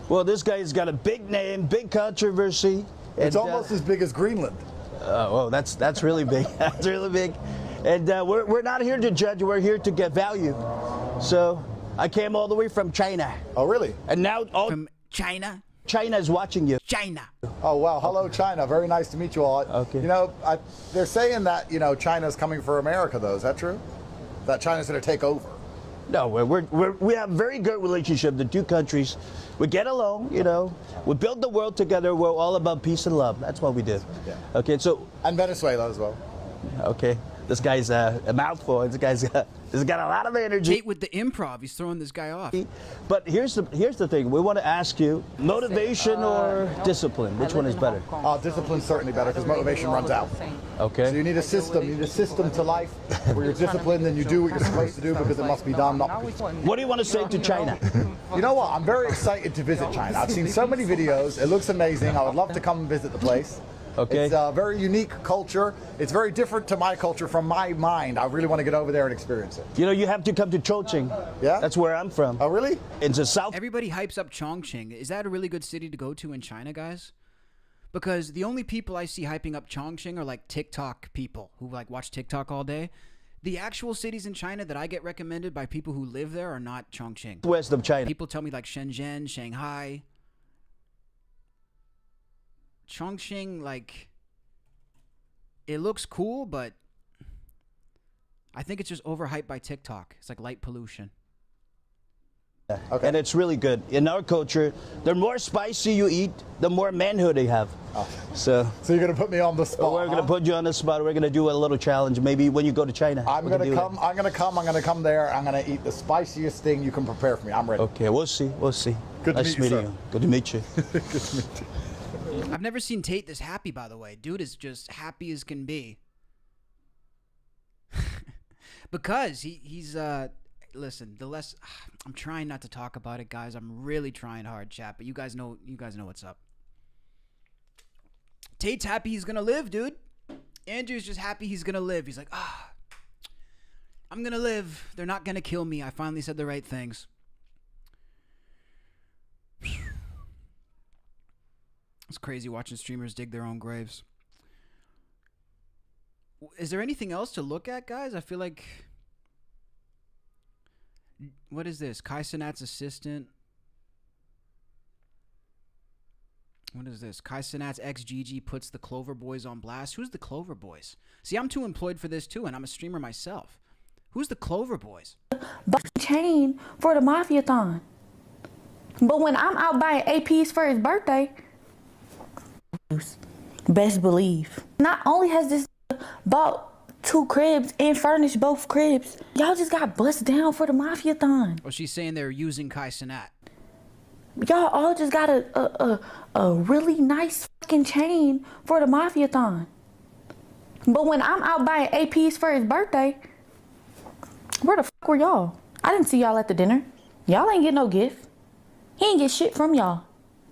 Well, this guy's got a big name, big controversy. It's almost as big as Greenland. Well, that's really big. That's really big. And we're not here to judge. We're here to get value. So I came all the way from China. Oh, really? And now all from China. China is watching you. China. Oh, wow. Hello, China. Very nice to meet you all. Okay. You know, they're saying that, you know, China's coming for America, though. Is that true? That China's going to take over? No, we have a very good relationship. The two countries, we get along. You know, we build the world together. We're all about peace and love. That's what we do. Yeah. Okay, so. And Venezuela as well. Okay, this guy's a mouthful. This guy's got a lot of energy. Tate with the improv, he's throwing this guy off. But here's the thing. We want to ask you: motivation or discipline? Which one is better? Discipline's certainly better because motivation runs out. Okay. So you need a system. You need a system to life where you're disciplined and you do what you're supposed to do because it must be done. What do you want to say to China? You know what? I'm very excited to visit China. I've seen so many videos. It looks amazing. I would love to come and visit the place. Okay. It's a very unique culture. It's very different to my culture from my mind. I really want to get over there and experience it. You know, you have to come to Chongqing. Yeah? That's where I'm from. Oh, really? It's a south. Everybody hypes up Chongqing. Is that a really good city to go to in China, guys? Because the only people I see hyping up Chongqing are like TikTok people who like watch TikTok all day. The actual cities in China that I get recommended by people who live there are not Chongqing. West of China. People tell me like Shenzhen, Shanghai. Chongqing, like, it looks cool, but I think it's just overhyped by TikTok. It's like light pollution. Okay. And it's really good. In our culture, the more spicy you eat, the more manhood you have. Oh. So you're gonna put me on the spot? We're gonna put you on the spot. We're gonna do a little challenge. Maybe when you go to China. I'm gonna come there. I'm gonna eat the spiciest thing you can prepare for me. I'm ready. Okay, we'll see. We'll see. Good to nice meet you, meeting sir. you. Good to meet you. Good to meet you. I've never seen Tate this happy, by the way. Dude is just happy as can be. Because he's listen, I'm trying not to talk about it, guys. I'm really trying hard, chat, but you guys know what's up. Tate's happy he's gonna live, dude. Andrew's just happy he's gonna live. He's like, I'm gonna live. They're not gonna kill me. I finally said the right things. It's crazy watching streamers dig their own graves. Is there anything else to look at, guys? I feel like... What is this? Kai Cenat's assistant. What is this? Kai Cenat's ex-Gigi puts the Clover Boys on blast. Who's the Clover Boys? See, I'm too employed for this too, and I'm a streamer myself. Who's the Clover Boys? Chain for the Mafia-thon. But when I'm out buying APs for his birthday, best believe. Not only has this bought 2 cribs and furnished both cribs, y'all just got bust down for the Mafia-thon. Oh, she's saying they're using Kai Cenat. Y'all all just got a really nice fucking chain for the Mafia-thon. But when I'm out buying APs for his birthday, where the fuck were y'all? I didn't see y'all at the dinner. Y'all ain't get no gift. He ain't get shit from y'all.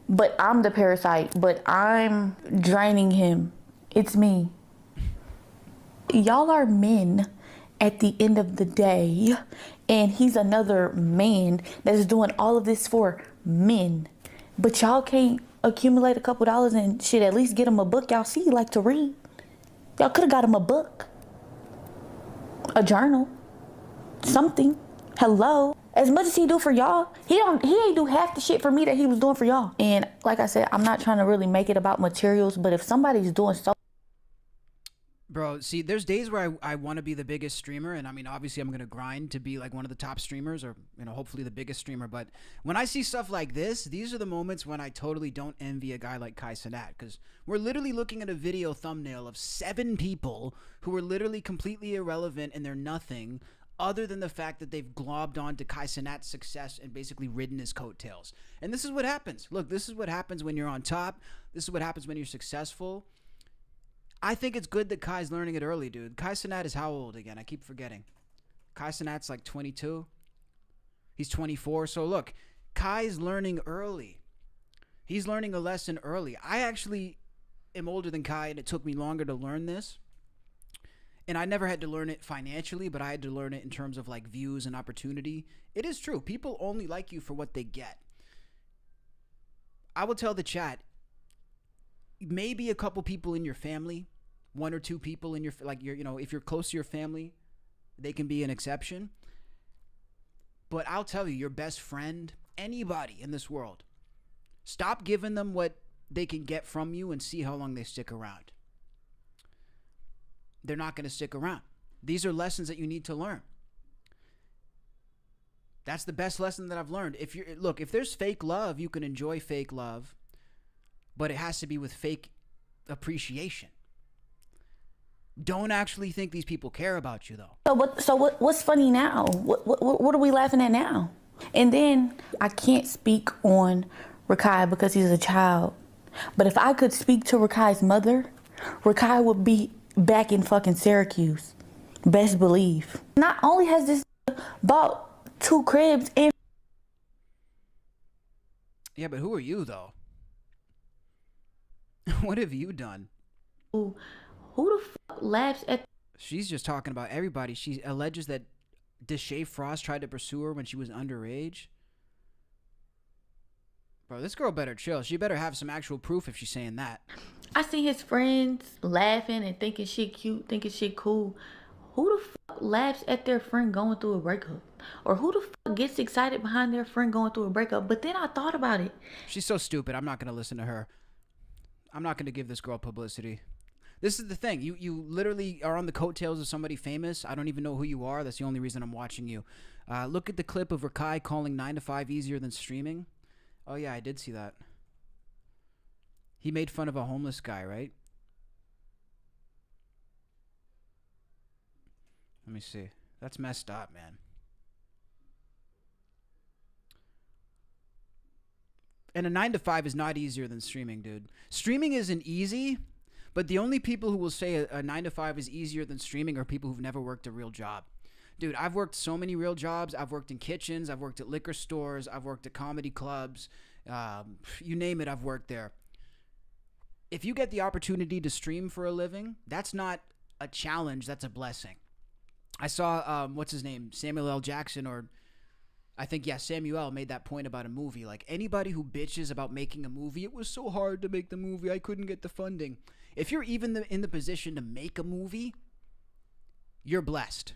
But I'm the parasite, but I'm draining him. It's me. Y'all are men at the end of the day, and he's another man that is doing all of this for men. But y'all can't accumulate a couple dollars and shit, at least get him a book y'all see like to read. Y'all could have got him a book, a journal, something. Hello. As much as he do for y'all, he ain't do half the shit for me that he was doing for y'all. And like I said, I'm not trying to really make it about materials, but if somebody's doing so... Bro, see, there's days where I want to be the biggest streamer, and I mean, obviously I'm going to grind to be like one of the top streamers, or, you know, hopefully the biggest streamer, but when I see stuff like this, these are the moments when I totally don't envy a guy like Kai Cenat, because we're literally looking at a video thumbnail of 7 people who are literally completely irrelevant and they're nothing other than the fact that they've globbed on to Kai Cenat's success and basically ridden his coattails. And this is what happens. Look, this is what happens when you're on top. This is what happens when you're successful. I think it's good that Kai's learning it early, dude. Kai Cenat is how old again? I keep forgetting. Kai Cenat's like 22. He's 24. So look, Kai's learning early. He's learning a lesson early. I actually am older than Kai, and it took me longer to learn this. And I never had to learn it financially, but I had to learn it in terms of like views and opportunity. It is true. People only like you for what they get. I will tell the chat, maybe a couple people in your family, 1 or 2 people in your, like, your, you know, if you're close to your family, they can be an exception. But I'll tell you, your best friend, anybody in this world, stop giving them what they can get from you and see how long they stick around. They're not going to stick around. These are lessons that you need to learn. That's the best lesson that I've learned. If there's fake love, you can enjoy fake love, but it has to be with fake appreciation. Don't actually think these people care about you, though. What's funny now? What are we laughing at now? And then I can't speak on Rakai because he's a child. But if I could speak to Rakai's mother, Rakai would be back in fucking Syracuse. Best believe. Not only has this bought 2 cribs and... Yeah, but who are you, though? What have you done? Who the fuck laughs at... She's just talking about everybody. She alleges that Deshae Frost tried to pursue her when she was underage. Bro, this girl better chill. She better have some actual proof if she's saying that. I see his friends laughing and thinking shit cute, thinking shit cool. Who the fuck laughs at their friend going through a breakup? Or who the fuck gets excited behind their friend going through a breakup? But then I thought about it. She's so stupid. I'm not going to listen to her. I'm not going to give this girl publicity. This is the thing. You literally are on the coattails of somebody famous. I don't even know who you are. That's the only reason I'm watching you. Look at the clip of Rakai calling 9 to 5 easier than streaming. Oh, yeah, I did see that. He made fun of a homeless guy, right? Let me see. That's messed up, man. And a 9 to 5 is not easier than streaming, dude. Streaming isn't easy, but the only people who will say a 9 to 5 is easier than streaming are people who've never worked a real job. Dude, I've worked so many real jobs. I've worked in kitchens. I've worked at liquor stores. I've worked at comedy clubs. You name it, I've worked there. If you get the opportunity to stream for a living, that's not a challenge. That's a blessing. I saw, what's his name? Samuel L. Jackson, or I think, yeah, Samuel made that point about a movie. Like, anybody who bitches about making a movie, it was so hard to make the movie, I couldn't get the funding. If you're even in the position to make a movie, you're blessed.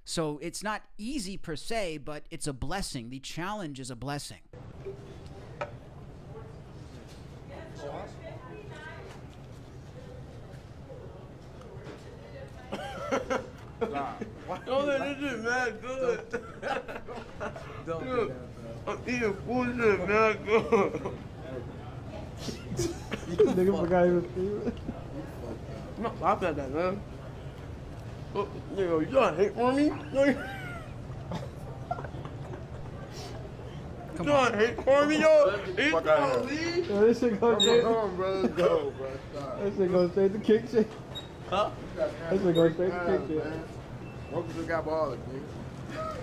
So it's not easy per se, but it's a blessing. The challenge is a blessing. Oh, this is mad good. Don't do that, bro. I'm eating bullshit, mad good. Nigga forgot he was feeling. I'm not laughing at that, man. Oh, nigga, you got hate for me? You got hate for me, yo? Fuck out of here. Yo, this shit goes straight. Come on, bro. Let's go, bro. This shit goes straight to kick shit. Huh? This shit goes straight to kick shit. Welcome to Gabaholic, nigga.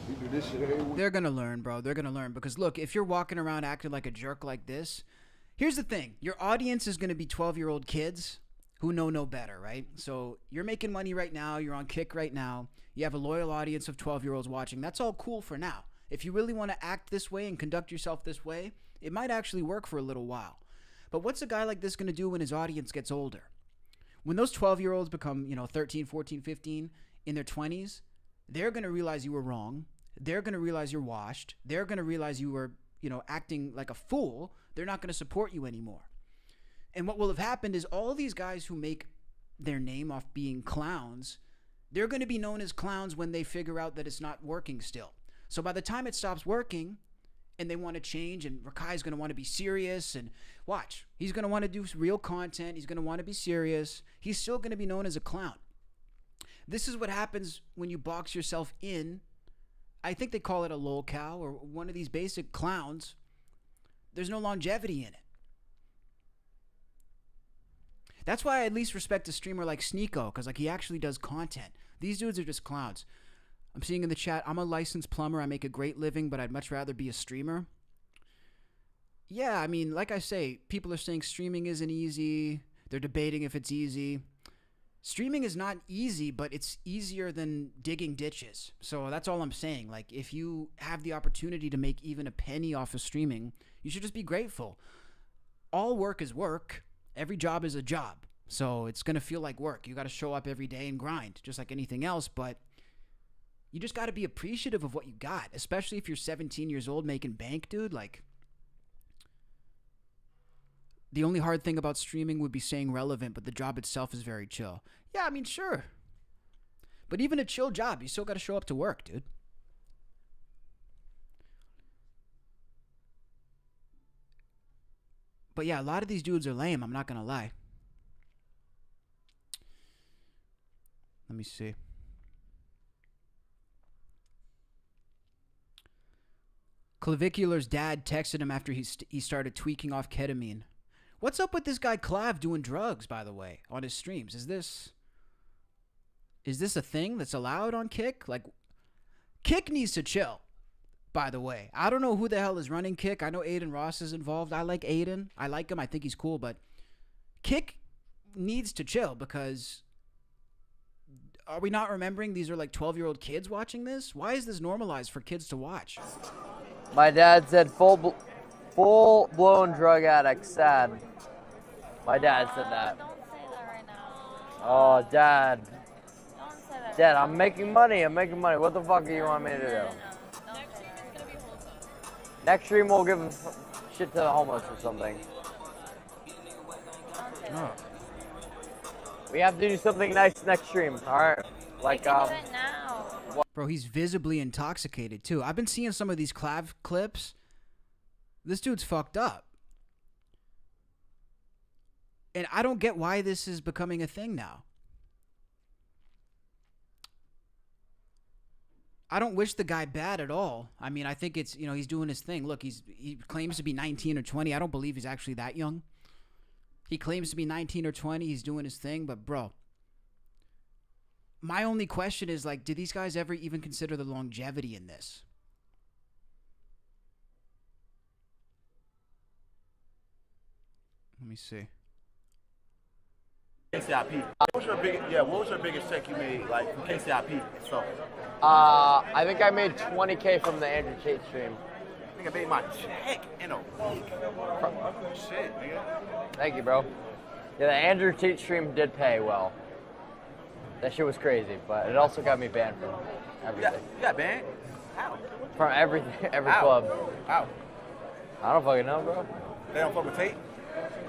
We do this shit every week. They're going to learn, bro. They're going to learn. Because, look, if you're walking around acting like a jerk like this, here's the thing. Your audience is going to be 12-year-old kids who know no better, right? So you're making money right now. You're on Kick right now. You have a loyal audience of 12-year-olds watching. That's all cool for now. If you really want to act this way and conduct yourself this way, it might actually work for a little while. But what's a guy like this going to do when his audience gets older? When those 12-year-olds become, 13, 14, 15, in their 20s, they're going to realize you were wrong. They're going to realize you're washed. They're going to realize you were, acting like a fool. They're not going to support you anymore. And what will have happened is all these guys who make their name off being clowns, they're going to be known as clowns when they figure out that it's not working still. So by the time it stops working and they want to change, and Rakai's going to want to be serious, and watch, he's going to want to do real content. He's going to want to be serious. He's still going to be known as a clown. This is what happens when you box yourself in. I think they call it a lolcow or one of these basic clowns. There's no longevity in it. That's why I at least respect a streamer like Sneeko, because he actually does content. These dudes are just clowns. I'm seeing in the chat, I'm a licensed plumber. I make a great living, but I'd much rather be a streamer. Yeah, I mean, like I say, people are saying streaming isn't easy. They're debating if it's easy. Streaming is not easy, but it's easier than digging ditches. So that's all I'm saying. If you have the opportunity to make even a penny off of streaming, you should just be grateful. All work is work. Every job is a job. So it's going to feel like work. You got to show up every day and grind, just like anything else. But you just got to be appreciative of what you got, especially if you're 17 years old making bank, dude. The only hard thing about streaming would be staying relevant, but the job itself is very chill. Yeah, I mean, sure. But even a chill job, you still got to show up to work, dude. But yeah, a lot of these dudes are lame, I'm not going to lie. Let me see. Clavicular's dad texted him after he started tweaking off ketamine. What's up with this guy Clav doing drugs, by the way, on his streams? Is this a thing that's allowed on Kick? Kick needs to chill, by the way. I don't know who the hell is running Kick. I know Aiden Ross is involved. I like Aiden. I like him. I think he's cool, but Kick needs to chill, because are we not remembering these are 12-year-old kids watching this? Why is this normalized for kids to watch? My dad said full-blown drug addict, sad. My dad said that. Don't say that right now. Oh, Dad. Don't say that. Dad, I'm making money. What the fuck do you want me to do? No. Next stream is gonna be wholesome. Next stream we'll give shit to the homeless or something. Oh. We have to do something nice next stream, all right? Like, Bro, he's visibly intoxicated, too. I've been seeing some of these Clav clips. This dude's fucked up. And I don't get why this is becoming a thing now. I don't wish the guy bad at all. I mean, I think it's, you know, he's doing his thing. Look, he claims to be 19 or 20. I don't believe he's actually that young. He claims to be 19 or 20. He's doing his thing. But, bro, my only question is, like, did these guys ever even consider the longevity in this? Let me see. KCIP. What was your biggest check you made, like, from KCIP? So, I think I made 20K from the Andrew Tate stream. I think I made my check in a week. Shit, nigga. Thank you, bro. Yeah, the Andrew Tate stream did pay well. That shit was crazy, but it also got me banned from everything. You got banned? How? From everything, every How? club. How? I don't fucking know, bro. They don't fuck with Tate?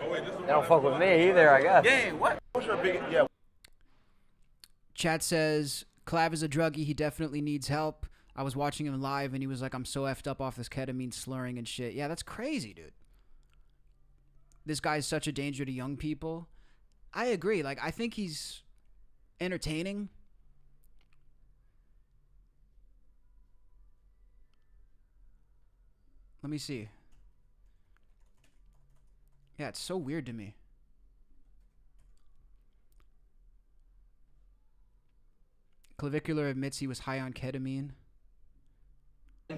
They don't fuck with me either, I guess. Yeah, what? What's your biggest, Chat says, Clav is a druggie. He definitely needs help. I was watching him live, and he was like, I'm so effed up off this ketamine, slurring and shit. Yeah, that's crazy, dude. This guy is such a danger to young people. I agree. Like, I think he's entertaining. Let me see. Yeah, it's so weird to me. Clavicular admits he was high on ketamine.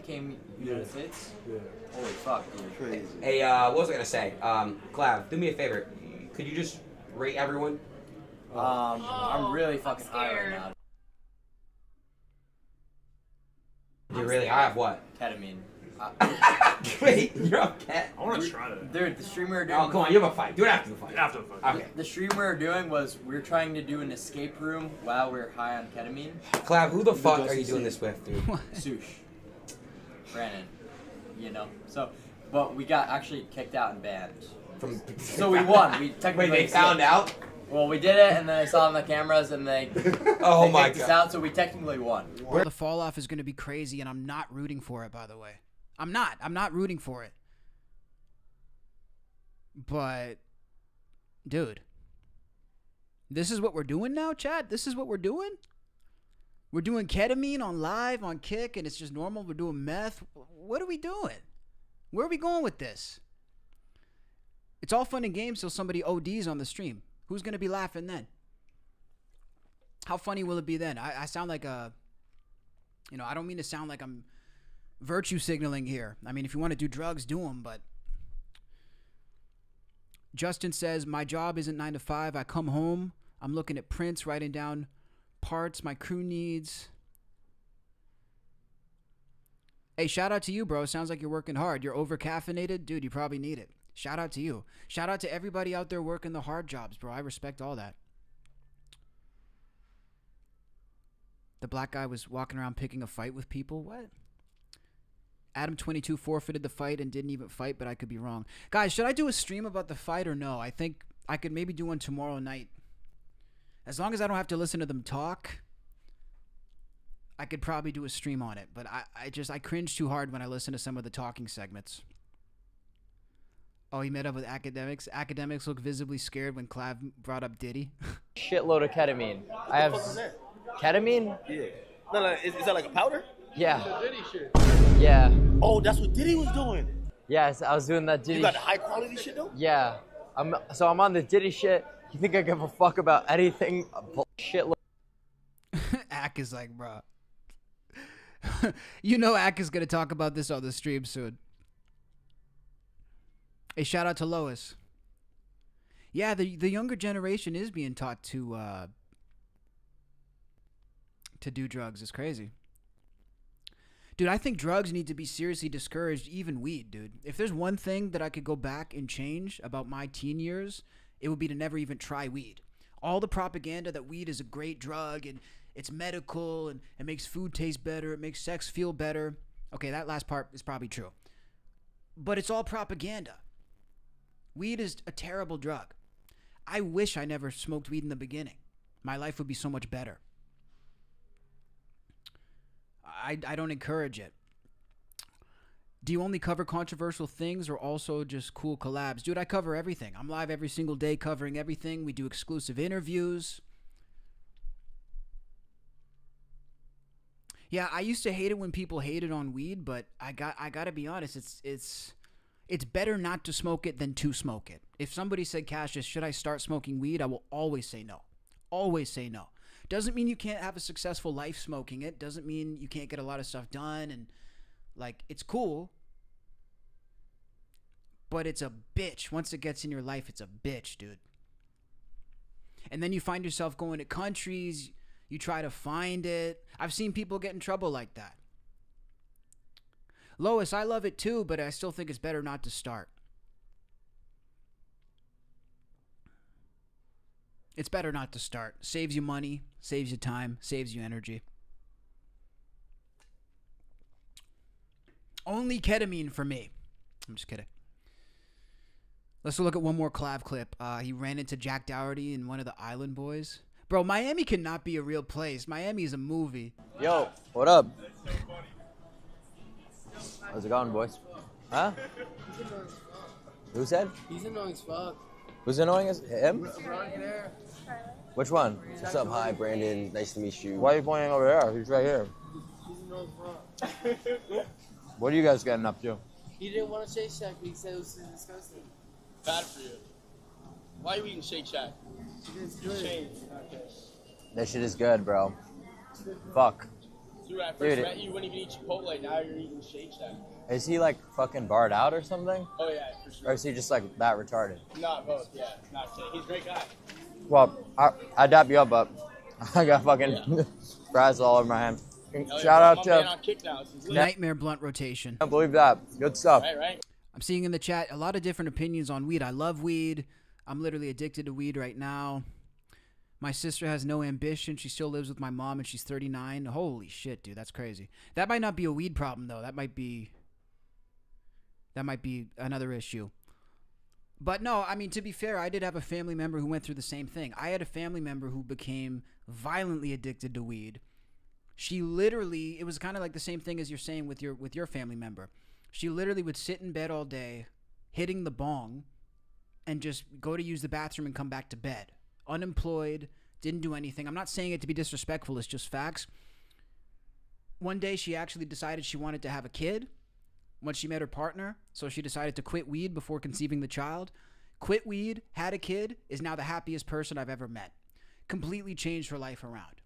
Came United States? Yeah. Holy fuck, dude. Crazy. Hey, what was I gonna say? Clav, do me a favor. Could you just rate everyone? I'm really fucking high right now. You're really high of what? Ketamine. Wait, you're on cat. I want to try that. Dude, the stream we were doing. Oh, come on, you have a fight. Do it after the fight. After the fight. Okay. The stream we were doing was we were trying to do an escape room while we were high on ketamine. Clav, who the fuck are you doing this with, dude? Sush. Brandon. You know. So, but we got actually kicked out and banned. So we won. We technically. Wait, they found out? Well, we did it, and then I saw on the cameras, and they Oh they my kicked us God. out. So we technically won. Well, the fall off is going to be crazy, and I'm not rooting for it, by the way. I'm not rooting for it. But, dude, this is what we're doing now, chat? This is what we're doing? We're doing ketamine on live, on Kick, and it's just normal. We're doing meth. What are we doing? Where are we going with this? It's all fun and games till somebody ODs on the stream. Who's going to be laughing then? How funny will it be then? I sound like a, you know, I don't mean to sound like I'm virtue signaling here. I mean, if you want to do drugs, do them, but Justin says, my job isn't 9 to 5. I come home. I'm looking at prints, writing down parts my crew needs. Hey, shout out to you, bro. Sounds like you're working hard. You're over caffeinated. Dude, you probably need it. Shout out to you. Shout out to everybody out there working the hard jobs, bro. I respect all that. The black guy was walking around picking a fight with people. What? Adam22 forfeited the fight and didn't even fight, but I could be wrong. Guys, should I do a stream about the fight or no? I think I could maybe do one tomorrow night. As long as I don't have to listen to them talk, I could probably do a stream on it. But I cringe too hard when I listen to some of the talking segments. Oh, he met up with academics. Academics look visibly scared when Clav brought up Diddy. Shitload of ketamine. I have What the fuck is that? ketamine? Yeah. No, is that like a powder? Yeah. Diddy shit. Yeah. Oh, that's what Diddy was doing. Yes, I was doing that Diddy. You got the high quality shit though? Yeah. I'm on the Diddy shit. You think I give a fuck about anything? Shitload. Ack is like, bro. You know Ack is going to talk about this on the stream soon. Hey, shout out to Lois. Yeah, the younger generation is being taught to do drugs. It's crazy. Dude, I think drugs need to be seriously discouraged, even weed, dude. If there's one thing that I could go back and change about my teen years, it would be to never even try weed. All the propaganda that weed is a great drug and it's medical and it makes food taste better, it makes sex feel better. Okay, that last part is probably true. But it's all propaganda. Weed is a terrible drug. I wish I never smoked weed in the beginning. My life would be so much better. I don't encourage it. Do you only cover controversial things or also just cool collabs? Dude, I cover everything. I'm live every single day covering everything. We do exclusive interviews. Yeah, I used to hate it when people hated on weed, but I gotta be honest, it's better not to smoke it than to smoke it. If somebody said, Cassius, should I start smoking weed? I will always say no. Always say no. Doesn't mean you can't have a successful life smoking it. Doesn't mean you can't get a lot of stuff done. And, like, it's cool. But it's a bitch. Once it gets in your life, it's a bitch, dude. And then you find yourself going to countries. You try to find it. I've seen people get in trouble like that. Lois, I love it too, but I still think it's better not to start. It's better not to start. Saves you money, saves you time, saves you energy. Only ketamine for me. I'm just kidding. Let's look at one more collab clip. He ran into Jack Dougherty in one of the Island Boys. Bro, Miami cannot be a real place. Miami is a movie. Yo, what up? How's it going, boys? Huh? Who said? He's annoying as fuck. Who's annoying as him? Right there. Which one? What's up? Hi, Brandon. Nice to meet you. Why are you pointing over there? He's right here. He's annoying as fuck. What are you guys getting up to? He didn't want to Shake Shack, but he said it was disgusting. Bad for you. Why are you eating Shake Shack? It's good. Okay. That shit is good, bro. Fuck. So when I first met you, you wouldn't even eat Chipotle. Now you're eating Shake Shack. Is he like fucking barred out or something? Oh yeah, for sure. Or is he just like that retarded? Not both, yeah. Not kidding. He's a great guy. Well, I dap you up, but I got fucking fries all over my hand. Shout out to Nightmare Blunt Rotation. I can't believe that. Good stuff. Right. I'm seeing in the chat a lot of different opinions on weed. I love weed. I'm literally addicted to weed right now. My sister has no ambition. She still lives with my mom and she's 39. Holy shit, dude. That's crazy. That might not be a weed problem, though. That might be another issue. But no, I mean, to be fair, I did have a family member who went through the same thing. I had a family member who became violently addicted to weed. She literally, it was kind of like the same thing as you're saying with your family member. She literally would sit in bed all day, hitting the bong, and just go to use the bathroom and come back to bed. Unemployed, didn't do anything. I'm not saying it to be disrespectful, it's just facts. One day she actually decided she wanted to have a kid once she met her partner, so she decided to quit weed before conceiving the child. Quit weed, had a kid, is now the happiest person I've ever met. Completely changed her life around.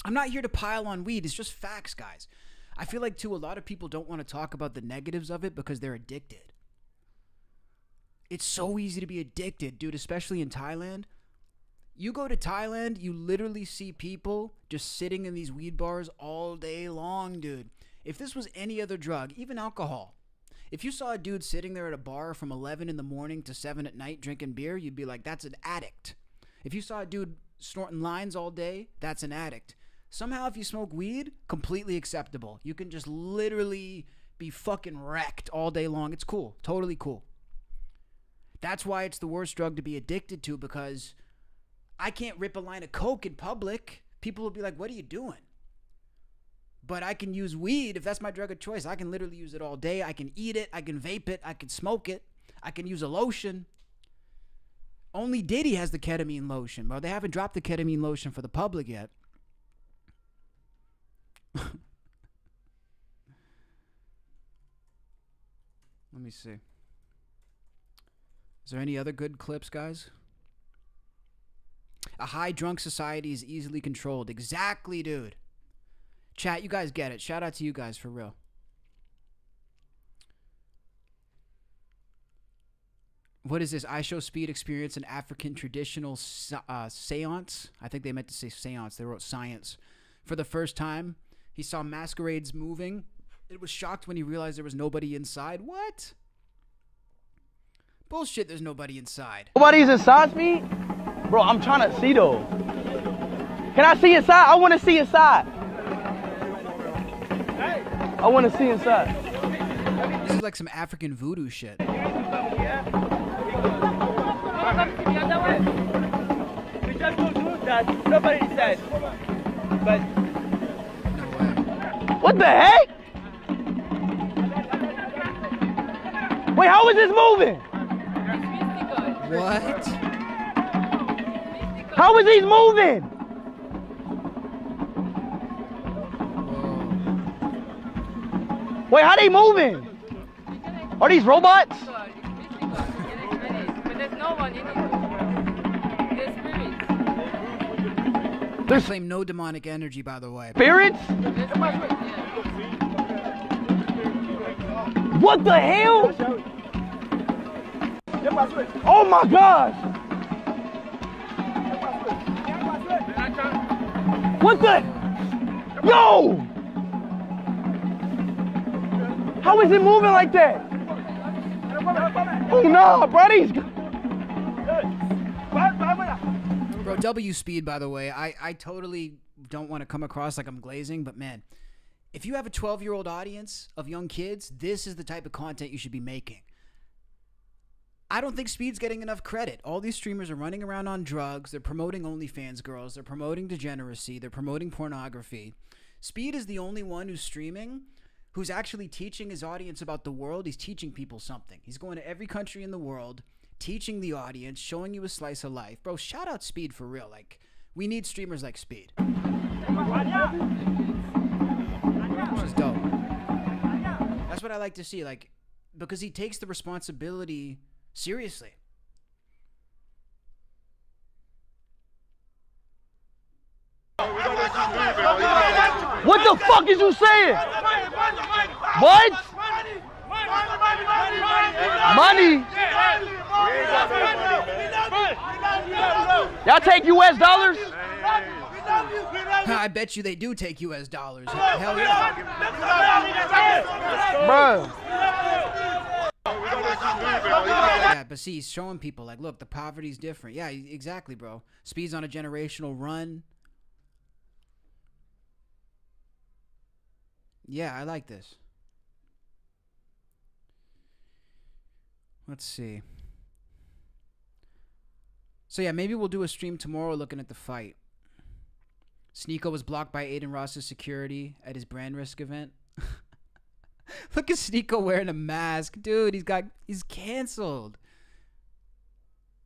I'm not here to pile on weed, it's just facts, guys. I feel like, too, a lot of people don't want to talk about the negatives of it because they're addicted. It's so easy to be addicted, dude, especially in Thailand. You go to Thailand, you literally see people just sitting in these weed bars all day long, dude. If this was any other drug, even alcohol, if you saw a dude sitting there at a bar from 11 in the morning to 7 at night drinking beer, you'd be like, that's an addict. If you saw a dude snorting lines all day, that's an addict. Somehow, if you smoke weed, completely acceptable. You can just literally be fucking wrecked all day long. It's cool. Totally cool. That's why it's the worst drug to be addicted to, because I can't rip a line of coke in public. People will be like, what are you doing? But I can use weed if that's my drug of choice. I can literally use it all day. I can eat it. I can vape it. I can smoke it. I can use a lotion. Only Diddy has the ketamine lotion, bro. They haven't dropped the ketamine lotion for the public yet. Let me see. Is there any other good clips, guys? A high drunk society is easily controlled. Exactly, dude. Chat, you guys get it. Shout out to you guys, for real. What is this? I show Speed experience an African traditional seance. I think they meant to say seance. They wrote science. For the first time, he saw masquerades moving. It was shocked when he realized there was nobody inside. What? Bullshit, there's nobody inside. Nobody's inside me? Bro, I'm trying to see though. Can I see inside? I want to see inside. I want to see inside. This is like some African voodoo shit. We just don't do that. Nobody said. But. What the heck? Wait, how is this moving? What? How is he moving? Wait, how they moving? Are these robots? But there's no one in it. There's spirits. They claim no demonic energy, by the way. Spirits? What the hell? Oh my gosh! What the? Yo! How is it moving like that? Oh no, buddies! Bro, W speed, by the way. I totally don't want to come across like I'm glazing, but man, if you have a 12-year-old audience of young kids, this is the type of content you should be making. I don't think Speed's getting enough credit. All these streamers are running around on drugs. They're promoting OnlyFans girls. They're promoting degeneracy. They're promoting pornography. Speed is the only one who's streaming, who's actually teaching his audience about the world. He's teaching people something. He's going to every country in the world, teaching the audience, showing you a slice of life. Bro, shout out Speed for real. Like, we need streamers like Speed. Which is dope. That's what I like to see, like, because he takes the responsibility seriously. What the fuck is you saying? What? Money? Y'all take US dollars? I bet you they do take US dollars. Hell yeah. Bro. Yeah, but see, he's showing people, like, look, the poverty's different. Yeah, exactly, bro. Speed's on a generational run. Yeah, I like this. Let's see. So yeah, maybe we'll do a stream tomorrow looking at the fight. Sneeko was blocked by Aiden Ross's security at his brand risk event. Look at Sneeko wearing a mask. Dude, he's canceled.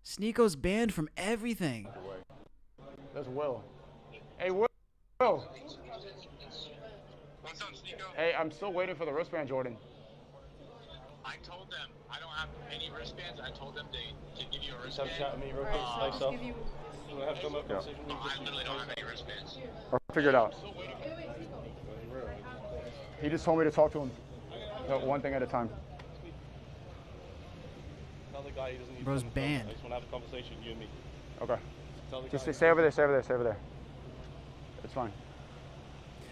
Sneeko's banned from everything. That's Will. Hey, Will. What's up, Sneeko? Hey, I'm still waiting for the wristband, Jordan. I told them I don't have any wristbands. I told them they can give you a wristband. Have a chat with me real quick. Nice stuff. I literally don't have any wristbands. I'll figure it out. He just told me to talk to him. One thing at a time. Tell the guy he doesn't need Bro's to banned. I just want to have a conversation, you and me. Okay. Tell the Just guy- stay over there, stay over there, stay over there. It's fine.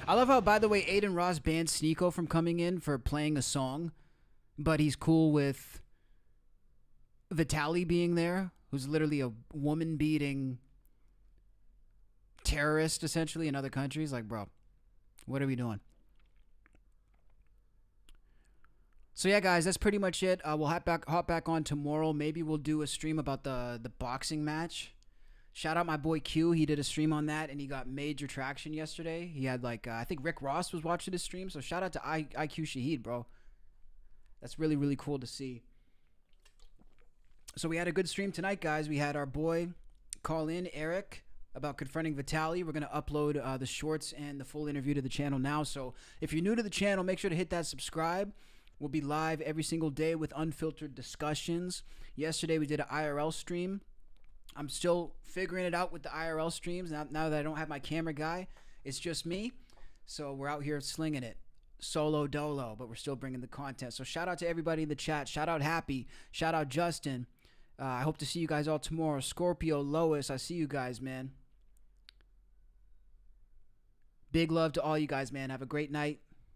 I love how, by the way, Aiden Ross banned Sneeko from coming in for playing a song, but he's cool with Vitaly being there, who's literally a woman-beating terrorist, essentially, in other countries. Like, bro, what are we doing? So yeah, guys, that's pretty much it. We'll hop back on tomorrow. Maybe we'll do a stream about the boxing match. Shout out my boy Q. He did a stream on that, and he got major traction yesterday. He had, like, I think Rick Ross was watching his stream. So shout out to IQ Shaheed, bro. That's really, really cool to see. So we had a good stream tonight, guys. We had our boy call in, Eric, about confronting Vitaly. We're going to upload the shorts and the full interview to the channel now. So if you're new to the channel, make sure to hit that subscribe. We'll be live every single day with unfiltered discussions. Yesterday we did an IRL stream. I'm still figuring it out with the IRL streams. Now that I don't have my camera guy, it's just me. So we're out here slinging it. Solo dolo, but we're still bringing the content. So shout out to everybody in the chat. Shout out Happy. Shout out Justin. I hope to see you guys all tomorrow. Scorpio, Lois, I see you guys, man. Big love to all you guys, man. Have a great night.